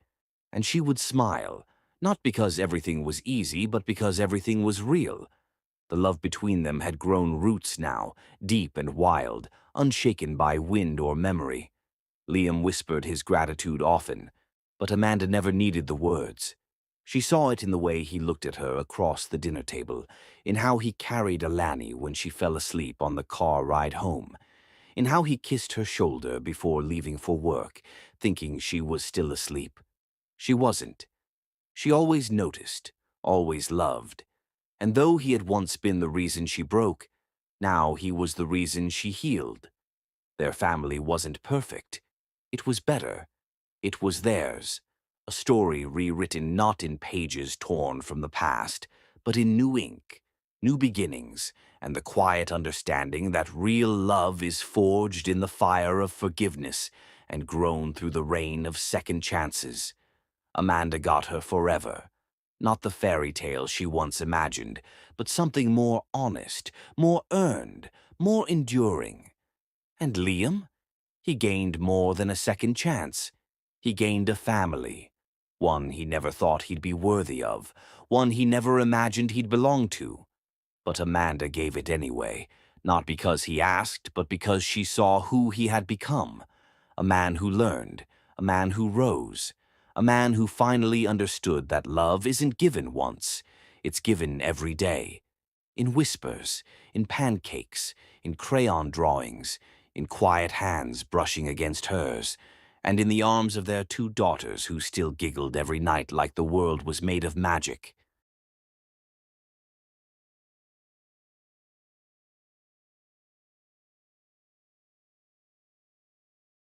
And she would smile, not because everything was easy, but because everything was real. The love between them had grown roots now, deep and wild, unshaken by wind or memory. Liam whispered his gratitude often, but Amanda never needed the words. She saw it in the way he looked at her across the dinner table, in how he carried Alani when she fell asleep on the car ride home, in how he kissed her shoulder before leaving for work, thinking she was still asleep. She wasn't. She always noticed, always loved. And though he had once been the reason she broke, now he was the reason she healed. Their family wasn't perfect. It was better. It was theirs. A story rewritten not in pages torn from the past, but in new ink, new beginnings, and the quiet understanding that real love is forged in the fire of forgiveness and grown through the rain of second chances. Amanda got her forever. Not the fairy tale she once imagined, but something more honest, more earned, more enduring. And Liam? He gained more than a second chance. He gained a family. One he never thought he'd be worthy of, one he never imagined he'd belong to. But Amanda gave it anyway, not because he asked, but because she saw who he had become. A man who learned, a man who rose, a man who finally understood that love isn't given once, it's given every day. In whispers, in pancakes, in crayon drawings, in quiet hands brushing against hers, and in the arms of their two daughters who still giggled every night like the world was made of magic.